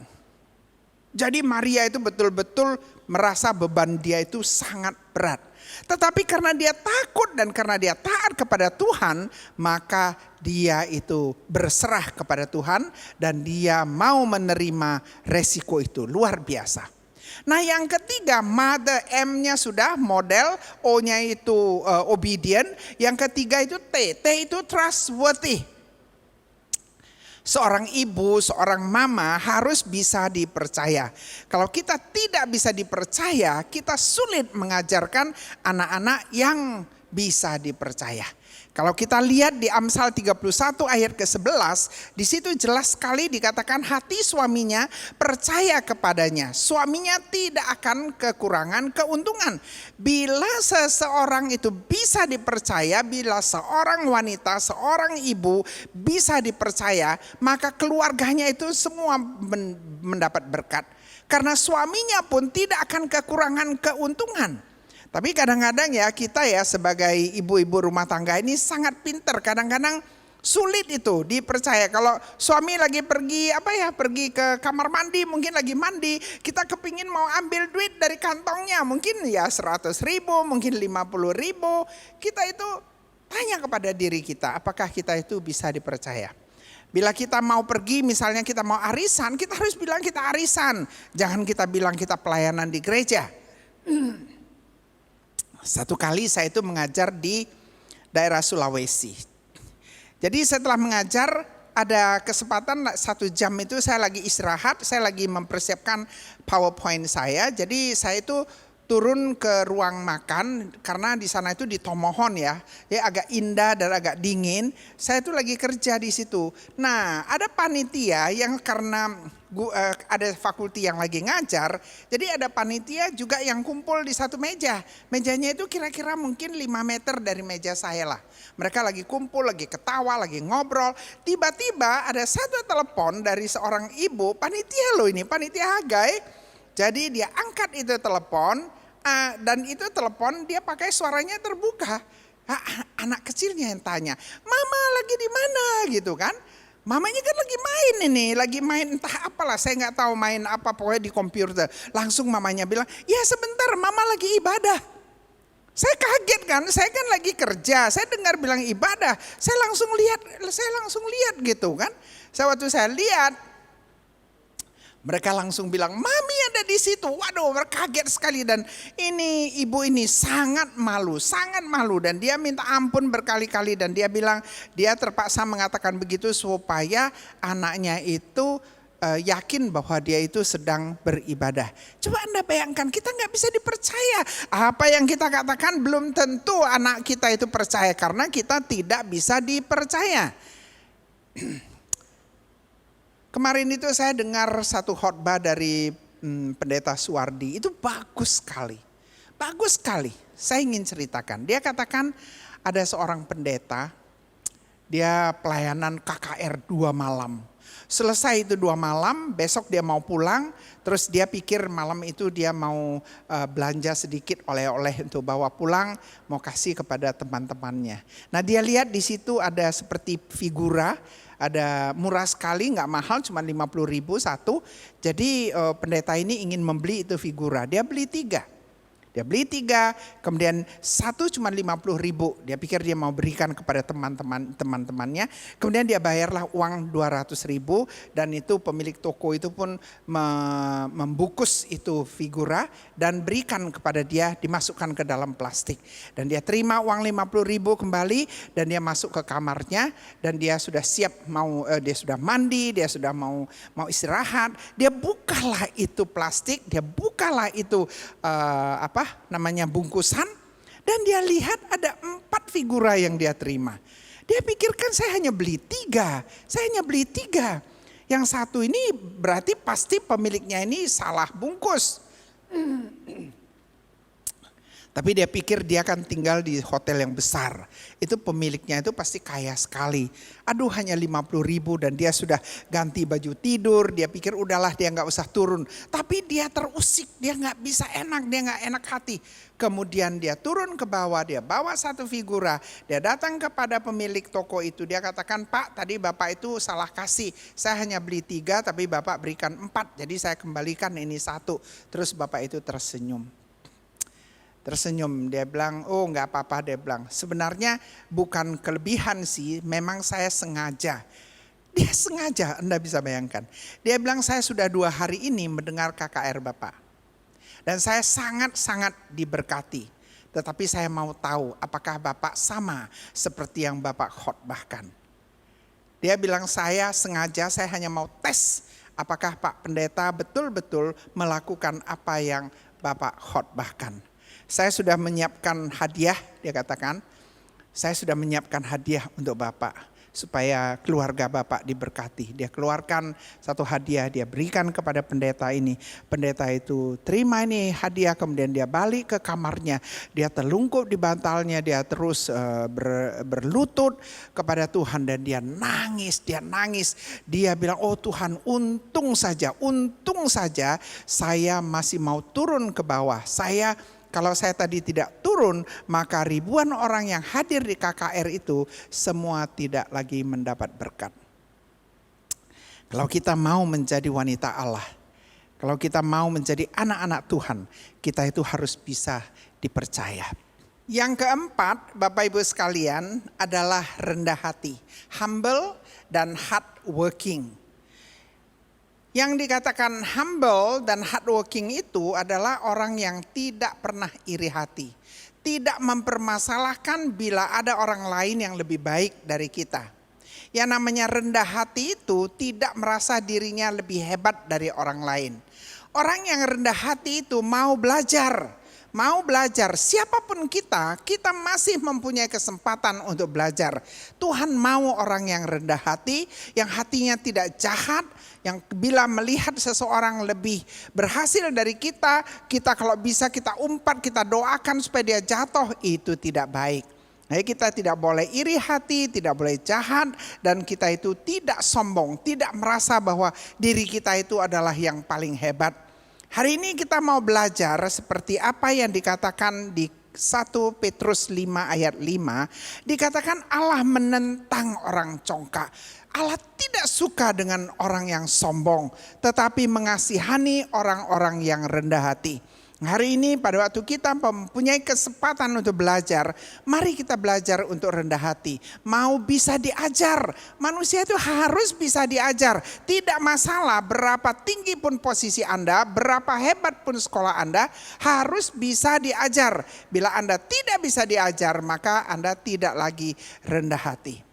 Jadi Maria itu betul-betul merasa beban dia itu sangat berat. Tetapi karena dia takut dan karena dia taat kepada Tuhan, maka dia itu berserah kepada Tuhan dan dia mau menerima resiko itu. Luar biasa. Nah yang ketiga, mother M-nya sudah model, O-nya itu obedient, yang ketiga itu T. T itu trustworthy. Seorang ibu, seorang mama harus bisa dipercaya. Kalau kita tidak bisa dipercaya, kita sulit mengajarkan anak-anak yang bisa dipercaya. Kalau kita lihat di Amsal 31 ayat ke-11, di situ jelas sekali dikatakan hati suaminya percaya kepadanya. Suaminya tidak akan kekurangan keuntungan. Bila seseorang itu bisa dipercaya, bila seorang wanita, seorang ibu bisa dipercaya, maka keluarganya itu semua mendapat berkat. Karena suaminya pun tidak akan kekurangan keuntungan. Tapi kadang-kadang ya kita ya sebagai ibu-ibu rumah tangga ini sangat pinter. Kadang-kadang sulit itu dipercaya. Kalau suami lagi pergi pergi ke kamar mandi, mungkin lagi mandi, kita kepingin mau ambil duit dari kantongnya, mungkin ya 100.000, mungkin 50.000. Kita itu tanya kepada diri kita, apakah kita itu bisa dipercaya? Bila kita mau pergi, misalnya kita mau arisan, kita harus bilang kita arisan. Jangan kita bilang kita pelayanan di gereja. Satu kali saya itu mengajar di daerah Sulawesi. Jadi setelah mengajar ada kesempatan 1 jam itu saya lagi istirahat, saya lagi mempersiapkan PowerPoint saya. Jadi saya itu turun ke ruang makan karena di sana itu di Tomohon ya agak indah dan agak dingin. Saya itu lagi kerja di situ. Nah, ada panitia yang karena ada fakulti yang lagi ngajar, jadi ada panitia juga yang kumpul di satu meja. Mejanya itu kira-kira mungkin 5 meter dari meja saya lah. Mereka lagi kumpul, lagi ketawa, lagi ngobrol. Tiba-tiba ada satu telepon dari seorang ibu, panitia loh ini, panitia Hagai. Jadi dia angkat itu telepon dan itu telepon dia pakai suaranya terbuka. Anak kecilnya yang tanya, "Mama lagi di mana?" gitu kan. Mamanya kan lagi main ini, lagi main entah apalah, saya nggak tahu main apa, pokoknya di komputer. Langsung mamanya bilang, "Ya sebentar, mama lagi ibadah." Saya kaget kan, saya kan lagi kerja, saya dengar bilang ibadah, saya langsung lihat gitu kan. Waktu saya lihat, Mereka langsung bilang, mami ada di situ. Waduh, mereka kaget sekali. Dan ini ibu ini sangat malu. Dan dia minta ampun berkali-kali. Dan dia bilang, dia terpaksa mengatakan begitu supaya anaknya itu yakin bahwa dia itu sedang beribadah. Coba Anda bayangkan, kita nggak bisa dipercaya. Apa yang kita katakan belum tentu anak kita itu percaya. Karena kita tidak bisa dipercaya. Kemarin itu saya dengar satu khotbah dari pendeta Suwardi, itu bagus sekali. Bagus sekali, saya ingin ceritakan. Dia katakan ada seorang pendeta, dia pelayanan KKR 2 malam. Selesai itu 2 malam, besok dia mau pulang, terus dia pikir malam itu dia mau belanja sedikit oleh-oleh untuk bawa pulang, mau kasih kepada teman-temannya. Nah dia lihat di situ ada seperti figura, ada murah sekali, nggak mahal, cuma 50.000 satu. Jadi pendeta ini ingin membeli itu figura, dia beli 3. Dia beli 3, kemudian satu cuma 50.000. Dia pikir dia mau berikan kepada teman-temannya. Kemudian dia bayarlah uang 200.000 dan itu pemilik toko itu pun membungkus itu figura dan berikan kepada dia, dimasukkan ke dalam plastik. Dan dia terima uang 50.000 kembali dan dia masuk ke kamarnya dan dia sudah siap dia sudah mandi, dia sudah mau istirahat. Dia bukalah itu plastik, dia bukalah itu bungkusan, dan dia lihat ada 4 figura yang dia terima. Dia pikirkan saya hanya beli 3. Yang satu ini berarti pasti pemiliknya ini salah bungkus. Tapi dia pikir dia akan tinggal di hotel yang besar. Itu pemiliknya itu pasti kaya sekali. Aduh, hanya 50.000 dan dia sudah ganti baju tidur. Dia pikir udahlah, dia nggak usah turun. Tapi dia terusik, dia nggak bisa enak, dia nggak enak hati. Kemudian dia turun ke bawah, dia bawa satu figura. Dia datang kepada pemilik toko itu. Dia katakan, Pak, tadi Bapak itu salah kasih. Saya hanya beli 3 tapi Bapak berikan 4. Jadi saya kembalikan ini 1. Terus Bapak itu tersenyum, dia bilang, oh nggak apa-apa, dia bilang, sebenarnya bukan kelebihan sih, memang saya sengaja. Dia sengaja, Anda bisa bayangkan. Dia bilang, saya sudah 2 hari ini mendengar KKR Bapak. Dan saya sangat-sangat diberkati. Tetapi saya mau tahu apakah Bapak sama seperti yang Bapak khotbahkan. Dia bilang, saya sengaja, saya hanya mau tes apakah Pak Pendeta betul-betul melakukan apa yang Bapak khotbahkan. Saya sudah menyiapkan hadiah, dia katakan. Saya sudah menyiapkan hadiah untuk Bapak supaya keluarga Bapak diberkati. Dia keluarkan satu hadiah, dia berikan kepada pendeta ini. Pendeta itu terima ini hadiah, kemudian dia balik ke kamarnya. Dia terlungkup di bantalnya, dia terus berlutut kepada Tuhan dan dia nangis. Dia bilang, oh Tuhan, untung saja saya masih mau turun ke bawah. Kalau saya tadi tidak turun, maka ribuan orang yang hadir di KKR itu semua tidak lagi mendapat berkat. Kalau kita mau menjadi wanita Allah, kalau kita mau menjadi anak-anak Tuhan, kita itu harus bisa dipercaya. Yang keempat, Bapak Ibu sekalian, adalah rendah hati, humble dan hardworking. Yang dikatakan humble dan hardworking itu adalah orang yang tidak pernah iri hati. Tidak mempermasalahkan bila ada orang lain yang lebih baik dari kita. Yang namanya rendah hati itu tidak merasa dirinya lebih hebat dari orang lain. Orang yang rendah hati itu mau belajar. Siapapun kita masih mempunyai kesempatan untuk belajar. Tuhan mau orang yang rendah hati, yang hatinya tidak jahat, yang bila melihat seseorang lebih berhasil dari kita kalau bisa kita umpat, kita doakan supaya dia jatuh, itu tidak baik. Nah, kita tidak boleh iri hati, tidak boleh jahat, dan kita itu tidak sombong, tidak merasa bahwa diri kita itu adalah yang paling hebat. Hari ini kita mau belajar seperti apa yang dikatakan di 1 Petrus 5 ayat 5. Dikatakan Allah menentang orang congkak. Allah tidak suka dengan orang yang sombong, tetapi mengasihani orang-orang yang rendah hati. Hari ini pada waktu kita mempunyai kesempatan untuk belajar, mari kita belajar untuk rendah hati. Mau bisa diajar, manusia itu harus bisa diajar. Tidak masalah berapa tinggi pun posisi Anda, berapa hebat pun sekolah Anda, harus bisa diajar. Bila Anda tidak bisa diajar, maka Anda tidak lagi rendah hati.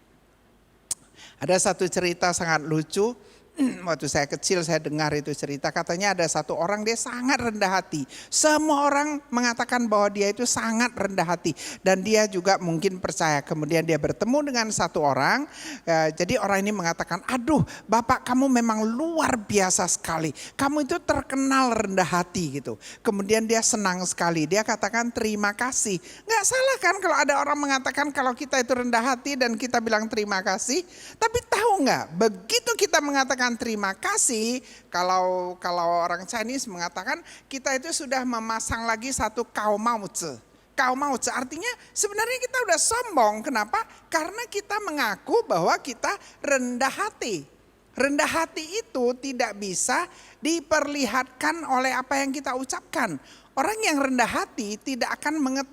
Ada satu cerita sangat lucu. Waktu saya kecil saya dengar itu cerita, katanya ada satu orang dia sangat rendah hati. Semua orang mengatakan bahwa dia itu sangat rendah hati. Dan dia juga mungkin percaya. Kemudian dia bertemu dengan satu orang. Jadi orang ini mengatakan, aduh Bapak kamu memang luar biasa sekali. Kamu itu terkenal rendah hati gitu. Kemudian dia senang sekali. Dia katakan terima kasih. Gak salah kan kalau ada orang mengatakan kalau kita itu rendah hati dan kita bilang terima kasih. Tapi tahu gak, begitu kita mengatakan terima kasih, kalau orang Chinese mengatakan kita itu sudah memasang lagi satu kau mau ce. Kau mau ce artinya sebenarnya kita udah sombong. Kenapa? Karena kita mengaku bahwa kita rendah hati. Rendah hati itu tidak bisa diperlihatkan oleh apa yang kita ucapkan. Orang yang rendah hati tidak akan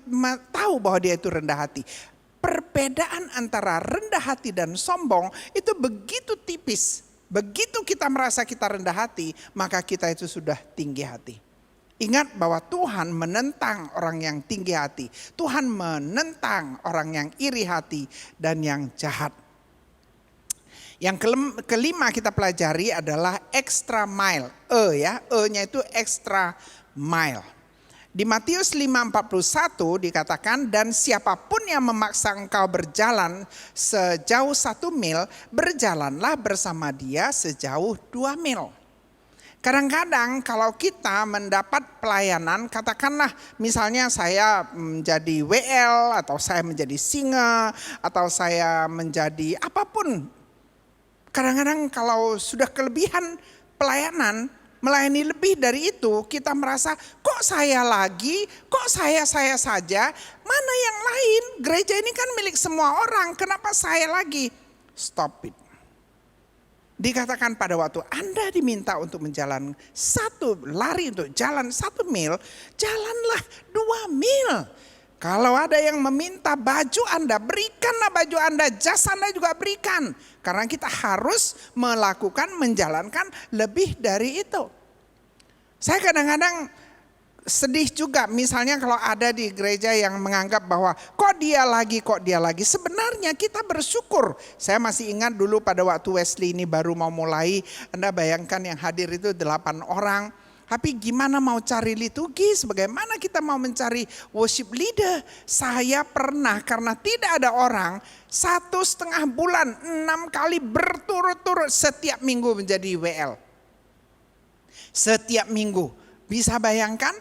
tahu bahwa dia itu rendah hati. Perbedaan antara rendah hati dan sombong itu begitu tipis. Begitu kita merasa kita rendah hati, maka kita itu sudah tinggi hati. Ingat bahwa Tuhan menentang orang yang tinggi hati. Tuhan menentang orang yang iri hati dan yang jahat. Yang kelima kita pelajari adalah extra mile. E-nya itu extra mile. Di Matius 5:41 dikatakan, dan siapapun yang memaksa engkau berjalan sejauh 1 mil, berjalanlah bersama dia sejauh 2 mil. Kadang-kadang kalau kita mendapat pelayanan, katakanlah misalnya saya menjadi WL atau saya menjadi singa atau saya menjadi apapun. Kadang-kadang kalau sudah kelebihan pelayanan, melayani lebih dari itu, kita merasa kok saya lagi, kok saya saja, mana yang lain? Gereja ini kan milik semua orang, kenapa saya lagi? Stop it. Dikatakan pada waktu Anda diminta untuk lari untuk jalan 1 mil, jalanlah 2 mil. Kalau ada yang meminta baju Anda, berikanlah baju Anda, jas Anda juga berikan. Karena kita harus menjalankan lebih dari itu. Saya kadang-kadang sedih juga misalnya kalau ada di gereja yang menganggap bahwa kok dia lagi. Sebenarnya kita bersyukur. Saya masih ingat dulu pada waktu Wesley ini baru mau mulai. Anda bayangkan yang hadir itu 8 orang. Tapi gimana mau cari liturgis, bagaimana kita mau mencari worship leader. Saya pernah karena tidak ada orang 1,5 bulan 6 kali berturut-turut setiap minggu menjadi WL. Setiap minggu. Bisa bayangkan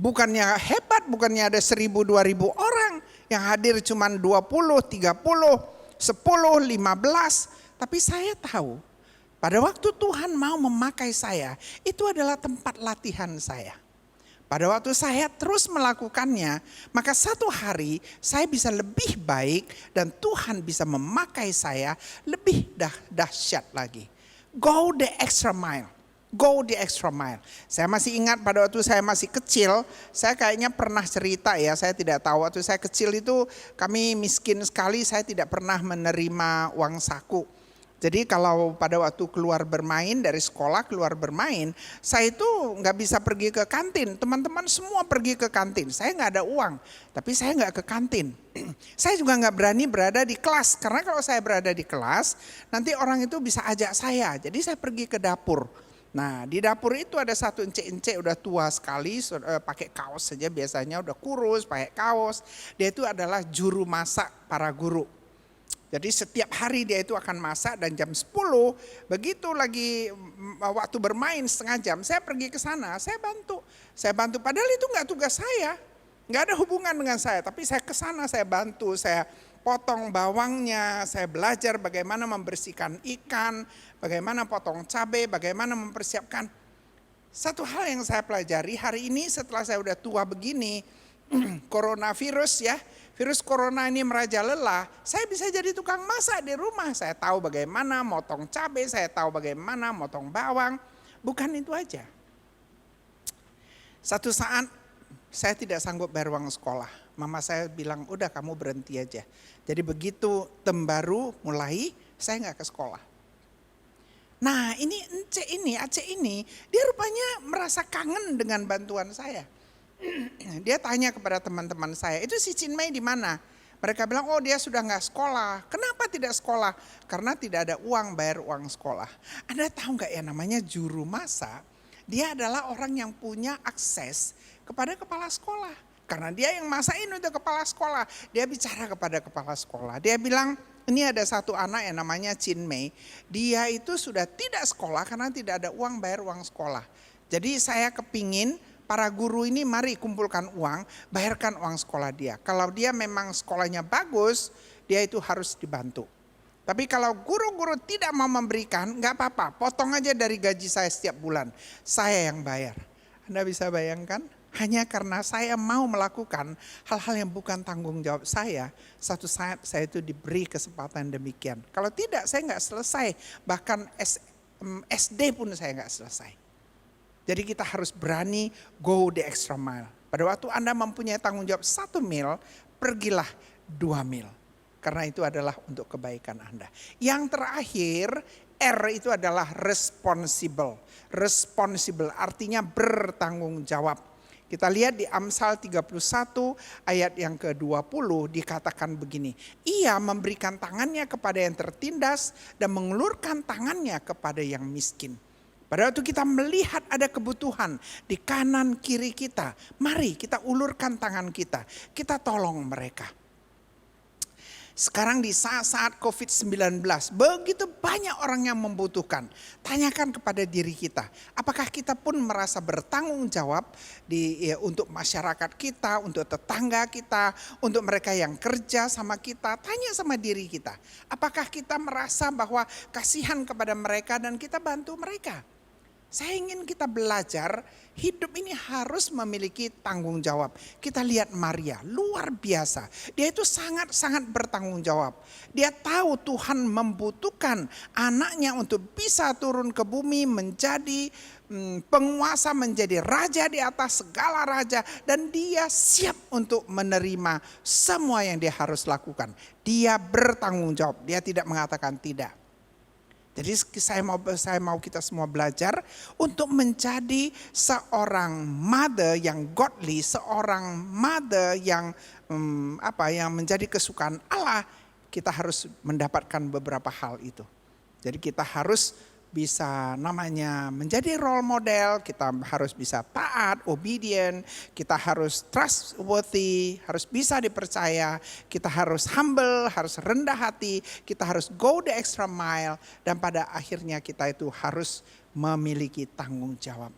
bukannya hebat, bukannya ada 1.000-2.000 orang. Yang hadir cuma 20, 30, 10, 15. Tapi saya tahu pada waktu Tuhan mau memakai saya, itu adalah tempat latihan saya. Pada waktu saya terus melakukannya, maka satu hari saya bisa lebih baik dan Tuhan bisa memakai saya lebih dahsyat lagi. Go the extra mile. Go the extra mile. Saya masih ingat pada waktu saya masih kecil, saya kayaknya pernah cerita ya, saya tidak tahu. Waktu saya kecil itu kami miskin sekali, saya tidak pernah menerima uang saku. Jadi kalau pada waktu keluar bermain dari sekolah keluar bermain, saya itu nggak bisa pergi ke kantin. Teman-teman semua pergi ke kantin. Saya nggak ada uang, tapi saya nggak ke kantin. Saya juga nggak berani berada di kelas karena kalau saya berada di kelas nanti orang itu bisa ajak saya. Jadi saya pergi ke dapur. Nah di dapur itu ada satu encik-encik udah tua sekali, pakai kaos saja biasanya, udah kurus pakai kaos. Dia itu adalah juru masak para guru. Jadi setiap hari dia itu akan masak dan jam 10 begitu lagi waktu bermain setengah jam saya pergi ke sana, saya bantu. Saya bantu padahal itu enggak tugas saya. Enggak ada hubungan dengan saya, tapi saya ke sana saya bantu, saya potong bawangnya, saya belajar bagaimana membersihkan ikan, bagaimana potong cabai, bagaimana mempersiapkan. Satu hal yang saya pelajari hari ini setelah saya udah tua begini, coronavirus ya. Virus corona ini merajalela, saya bisa jadi tukang masak di rumah. Saya tahu bagaimana motong cabai, saya tahu bagaimana motong bawang. Bukan itu aja. Satu saat saya tidak sanggup bayar uang sekolah. Mama saya bilang, udah kamu berhenti aja. Jadi begitu tem baru mulai, saya nggak ke sekolah. Nah ini Aceh ini, dia rupanya merasa kangen dengan bantuan saya. Dia tanya kepada teman-teman saya, itu si Chinmay di mana? Mereka bilang, oh dia sudah nggak sekolah. Kenapa tidak sekolah? Karena tidak ada uang bayar uang sekolah. Anda tahu nggak ya namanya juru masak? Dia adalah orang yang punya akses kepada kepala sekolah. Karena dia yang masakin untuk kepala sekolah. Dia bicara kepada kepala sekolah. Dia bilang, ini ada satu anak yang namanya Chinmay. Dia itu sudah tidak sekolah karena tidak ada uang bayar uang sekolah. Jadi saya kepingin para guru ini mari kumpulkan uang, bayarkan uang sekolah dia. Kalau dia memang sekolahnya bagus, dia itu harus dibantu. Tapi kalau guru-guru tidak mau memberikan, nggak apa-apa, potong aja dari gaji saya setiap bulan. Saya yang bayar. Anda bisa bayangkan? Hanya karena saya mau melakukan hal-hal yang bukan tanggung jawab saya, satu saat saya itu diberi kesempatan demikian. Kalau tidak, saya nggak selesai. Bahkan SD pun saya nggak selesai. Jadi kita harus berani go the extra mile. Pada waktu Anda mempunyai tanggung jawab 1 mil, pergilah 2 mil. Karena itu adalah untuk kebaikan Anda. Yang terakhir, R itu adalah responsible. Responsible artinya bertanggung jawab. Kita lihat di Amsal 31 ayat yang ke-20 dikatakan begini. Ia memberikan tangannya kepada yang tertindas dan mengulurkan tangannya kepada yang miskin. Pada waktu kita melihat ada kebutuhan di kanan kiri kita, mari kita ulurkan tangan kita, kita tolong mereka. Sekarang di saat-saat COVID-19, begitu banyak orang yang membutuhkan. Tanyakan kepada diri kita, apakah kita pun merasa bertanggung jawab untuk masyarakat kita, untuk tetangga kita, untuk mereka yang kerja sama kita. Tanya sama diri kita, apakah kita merasa bahwa kasihan kepada mereka dan kita bantu mereka. Saya ingin kita belajar, hidup ini harus memiliki tanggung jawab. Kita lihat Maria, luar biasa. Dia itu sangat-sangat bertanggung jawab. Dia tahu Tuhan membutuhkan anaknya untuk bisa turun ke bumi menjadi penguasa, menjadi raja di atas segala raja. Dan dia siap untuk menerima semua yang dia harus lakukan. Dia bertanggung jawab, dia tidak mengatakan tidak. Jadi saya mau kita semua belajar untuk menjadi seorang mother yang godly, seorang mother yang yang menjadi kesukaan Allah. Kita harus mendapatkan beberapa hal itu. Jadi kita harus bisa menjadi role model, kita harus bisa taat, obedient, kita harus trustworthy, harus bisa dipercaya, kita harus humble, harus rendah hati, kita harus go the extra mile, dan pada akhirnya kita itu harus memiliki tanggung jawab.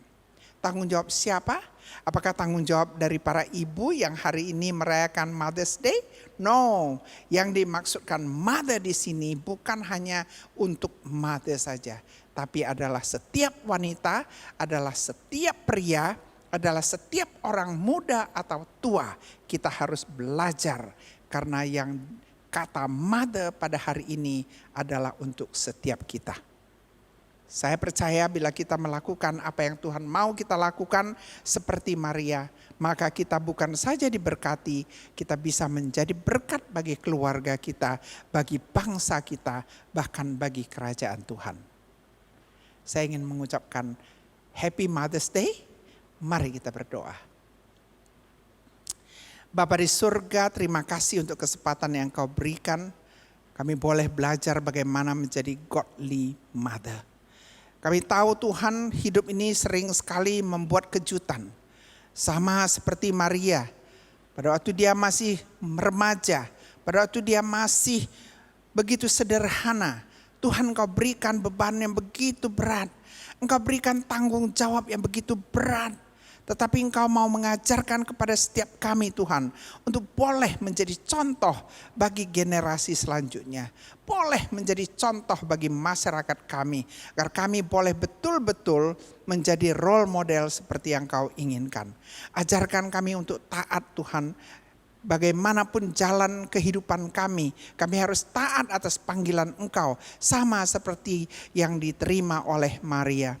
Tanggung jawab siapa? Apakah tanggung jawab dari para ibu yang hari ini merayakan Mother's Day? No, yang dimaksudkan mother di sini bukan hanya untuk mother saja, tapi adalah setiap wanita, adalah setiap pria, adalah setiap orang muda atau tua. Kita harus belajar karena yang kata mother pada hari ini adalah untuk setiap kita. Saya percaya bila kita melakukan apa yang Tuhan mau kita lakukan seperti Maria, maka kita bukan saja diberkati, kita bisa menjadi berkat bagi keluarga kita, bagi bangsa kita, bahkan bagi kerajaan Tuhan. Saya ingin mengucapkan Happy Mother's Day. Mari kita berdoa. Bapa di surga, terima kasih untuk kesempatan yang Kau berikan. Kami boleh belajar bagaimana menjadi godly mother. Kami tahu Tuhan, hidup ini sering sekali membuat kejutan. Sama seperti Maria, pada waktu dia masih remaja, pada waktu dia masih begitu sederhana, Tuhan Engkau berikan beban yang begitu berat. Engkau berikan tanggung jawab yang begitu berat. Tetapi Engkau mau mengajarkan kepada setiap kami Tuhan, untuk boleh menjadi contoh bagi generasi selanjutnya. Boleh menjadi contoh bagi masyarakat kami, agar kami boleh betul-betul menjadi role model seperti yang Kau inginkan. Ajarkan kami untuk taat Tuhan. Bagaimanapun jalan kehidupan kami harus taat atas panggilan Engkau. Sama seperti yang diterima oleh Maria.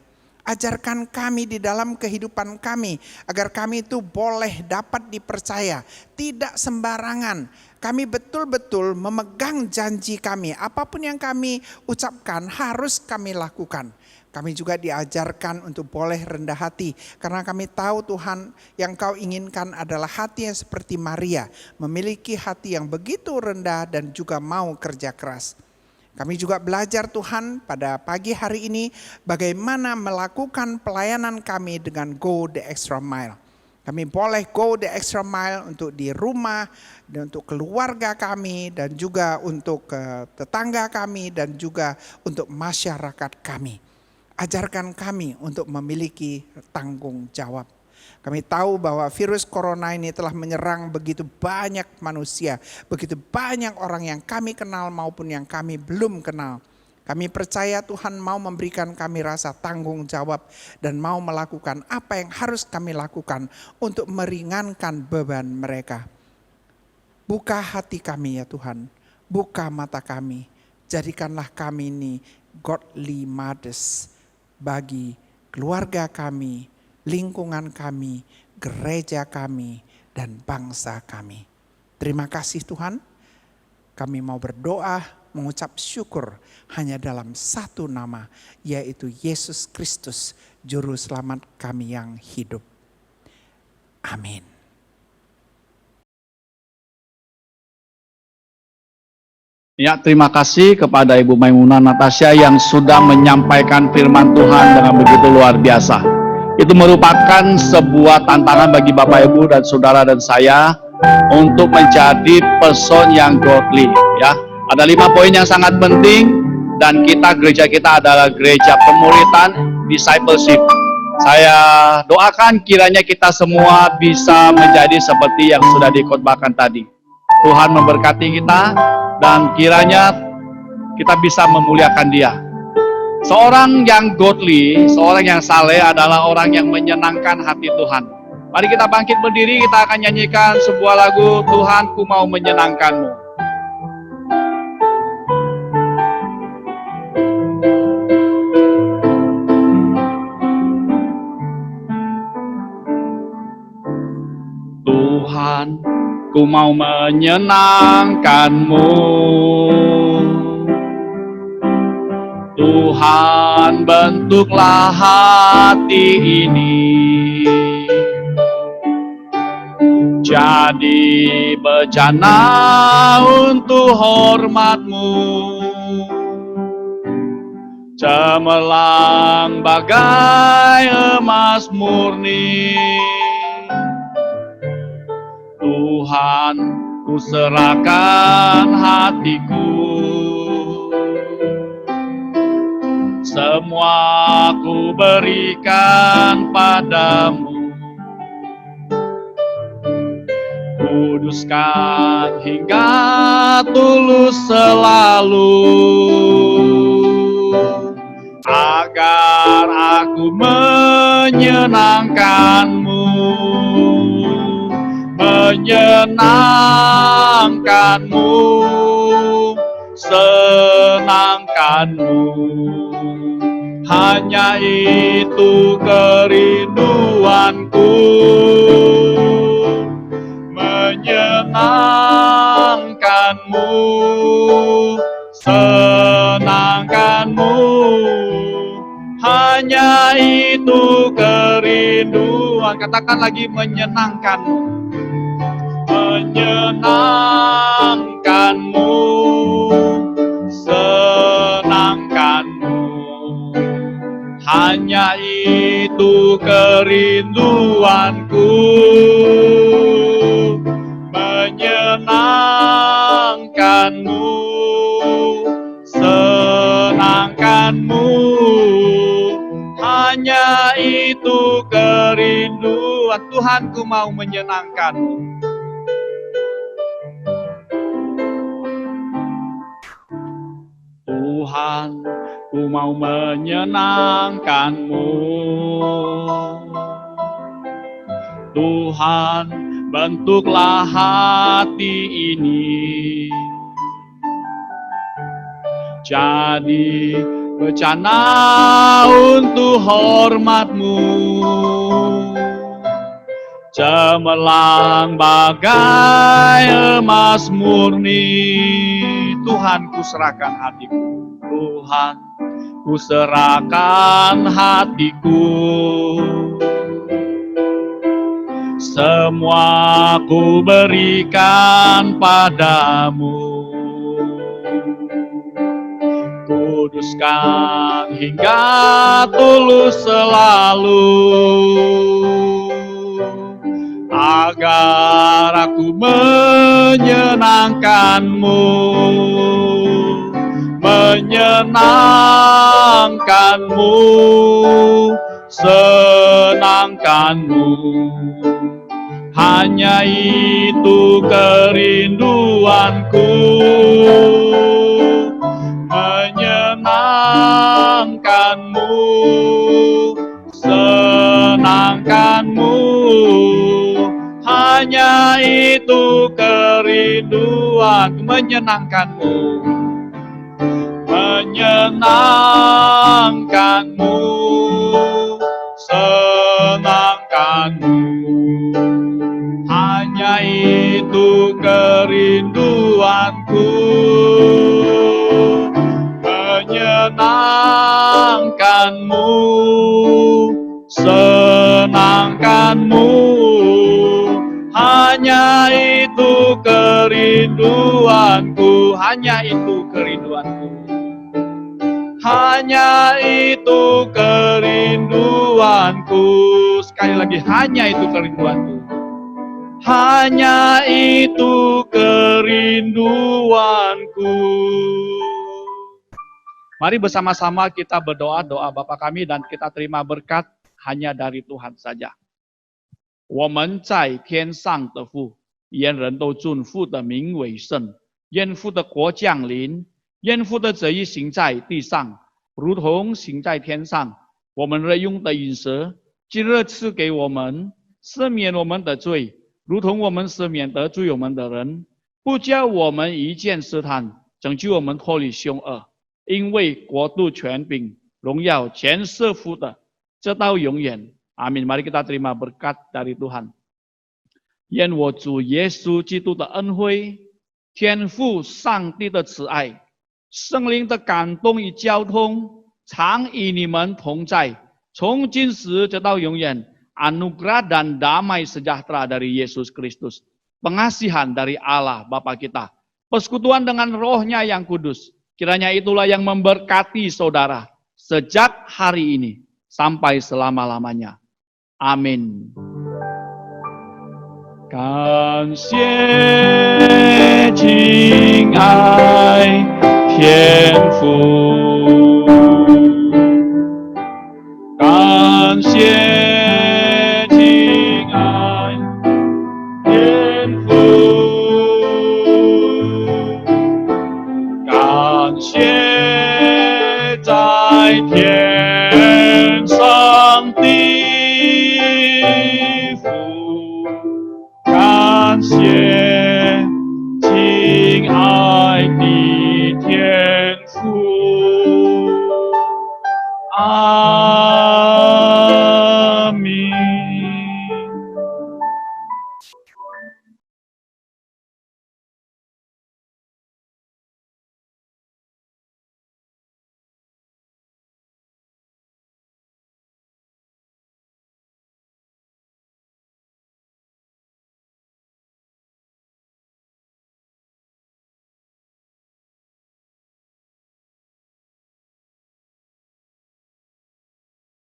Ajarkan kami di dalam kehidupan kami, agar kami itu boleh dapat dipercaya, tidak sembarangan. Kami betul-betul memegang janji kami, apapun yang kami ucapkan harus kami lakukan. Kami juga diajarkan untuk boleh rendah hati, karena kami tahu Tuhan yang Kau inginkan adalah hati yang seperti Maria, memiliki hati yang begitu rendah dan juga mau kerja keras. Kami juga belajar Tuhan pada pagi hari ini bagaimana melakukan pelayanan kami dengan go the extra mile. Kami boleh go the extra mile untuk di rumah, dan untuk keluarga kami, dan juga untuk tetangga kami, dan juga untuk masyarakat kami. Ajarkan kami untuk memiliki tanggung jawab. Kami tahu bahwa virus corona ini telah menyerang begitu banyak manusia, begitu banyak orang yang kami kenal maupun yang kami belum kenal. Kami percaya Tuhan mau memberikan kami rasa tanggung jawab dan mau melakukan apa yang harus kami lakukan untuk meringankan beban mereka. Buka hati kami ya Tuhan, buka mata kami, jadikanlah kami ini godly mothers bagi keluarga kami, lingkungan kami, gereja kami, dan bangsa kami. Terima kasih Tuhan, kami mau berdoa, mengucap syukur hanya dalam satu nama, yaitu Yesus Kristus, Juru Selamat kami yang hidup. Amin. Ya, terima kasih kepada Ibu Maimunah Natasha yang sudah menyampaikan firman Tuhan dengan begitu luar biasa. Itu merupakan sebuah tantangan bagi Bapak Ibu dan Saudara dan saya untuk menjadi person yang godly. Ya, ada 5 poin yang sangat penting, dan gereja kita adalah gereja pemuritan, discipleship. Saya doakan kiranya kita semua bisa menjadi seperti yang sudah dikhotbahkan tadi. Tuhan memberkati kita dan kiranya kita bisa memuliakan Dia. Seorang yang godly, seorang yang saleh adalah orang yang menyenangkan hati Tuhan. Mari kita bangkit berdiri, kita akan nyanyikan sebuah lagu, Tuhan ku mau menyenangkan-Mu. Tuhan ku mau menyenangkan-Mu. Tuhan bentuklah hati ini jadi bejana untuk hormat-Mu, cemerlang bagai emas murni. Tuhan, ku serahkan hatiku, semua ku berikan padamu. Kuduskan hingga tulus selalu, agar aku menyenangkan-Mu, menyenangkan-Mu, senangkan-Mu. Hanya itu kerinduanku, menyenangkan-Mu, senangkan-Mu. Hanya itu kerinduan. Katakan lagi, menyenangkan-Mu, menyenangkan-Mu, senangkan-Mu. Hanya itu kerinduanku, menyenangkan-Mu, senangkan-Mu. Hanya itu kerinduan. Tuhan, ku mau menyenangkan-Mu. Tuhan, ku mau menyenangkan-Mu. Tuhan, bentuklah hati ini jadi Bencana untuk hormat-Mu, cemerlang bagai emas murni. Tuhan, ku serahkan hatiku. Tuhan, ku serahkan hatiku. Semua ku berikan padamu. Kuduskan hingga tulus selalu, agar aku menyenangkan-Mu, menyenangkan-Mu, senangkan-Mu. Hanya itu kerinduanku, menyenangkan-Mu, senangkan-Mu. Hanya itu kerinduanku, menyenangkan-Mu, menyenangkan-Mu, senangkan-Mu. Hanya itu kerinduanku, menyenangkan-Mu, senangkan-Mu. Hanya itu kerinduanku, hanya itu kerinduanku, hanya itu kerinduanku. Sekali lagi, hanya itu kerinduanku, hanya itu kerinduanku. Mari bersama-sama kita berdoa, doa Bapa kami, dan kita terima berkat hanya dari Tuhan saja. 我们在天上的父，愿人都尊父的名为圣，愿父的国降临，愿父的旨意行在地上，如同行在天上。我们日用的饮食，今日赐给我们，赦免我们的罪，如同我们赦免得罪我们的人，不叫我们遇见试探，拯救我们脱离凶恶。因为国度、权柄、荣耀全是父的，直到永远。Amin. Mari kita terima berkat dari Tuhan. 愿我主耶稣基督的恩惠、天父上帝的慈爱、圣灵的感动与交通，常与你们同在，从今时直到永远。Anugerah dan damai sejahtera dari Yesus Kristus, pengasihan dari Allah Bapa kita, persekutuan dengan Roh-Nya yang kudus, kiranya itulah yang memberkati saudara sejak hari ini sampai selama-lamanya. Amin. 感谢敬爱天父，感谢敬爱天父，感谢在天上的父，感谢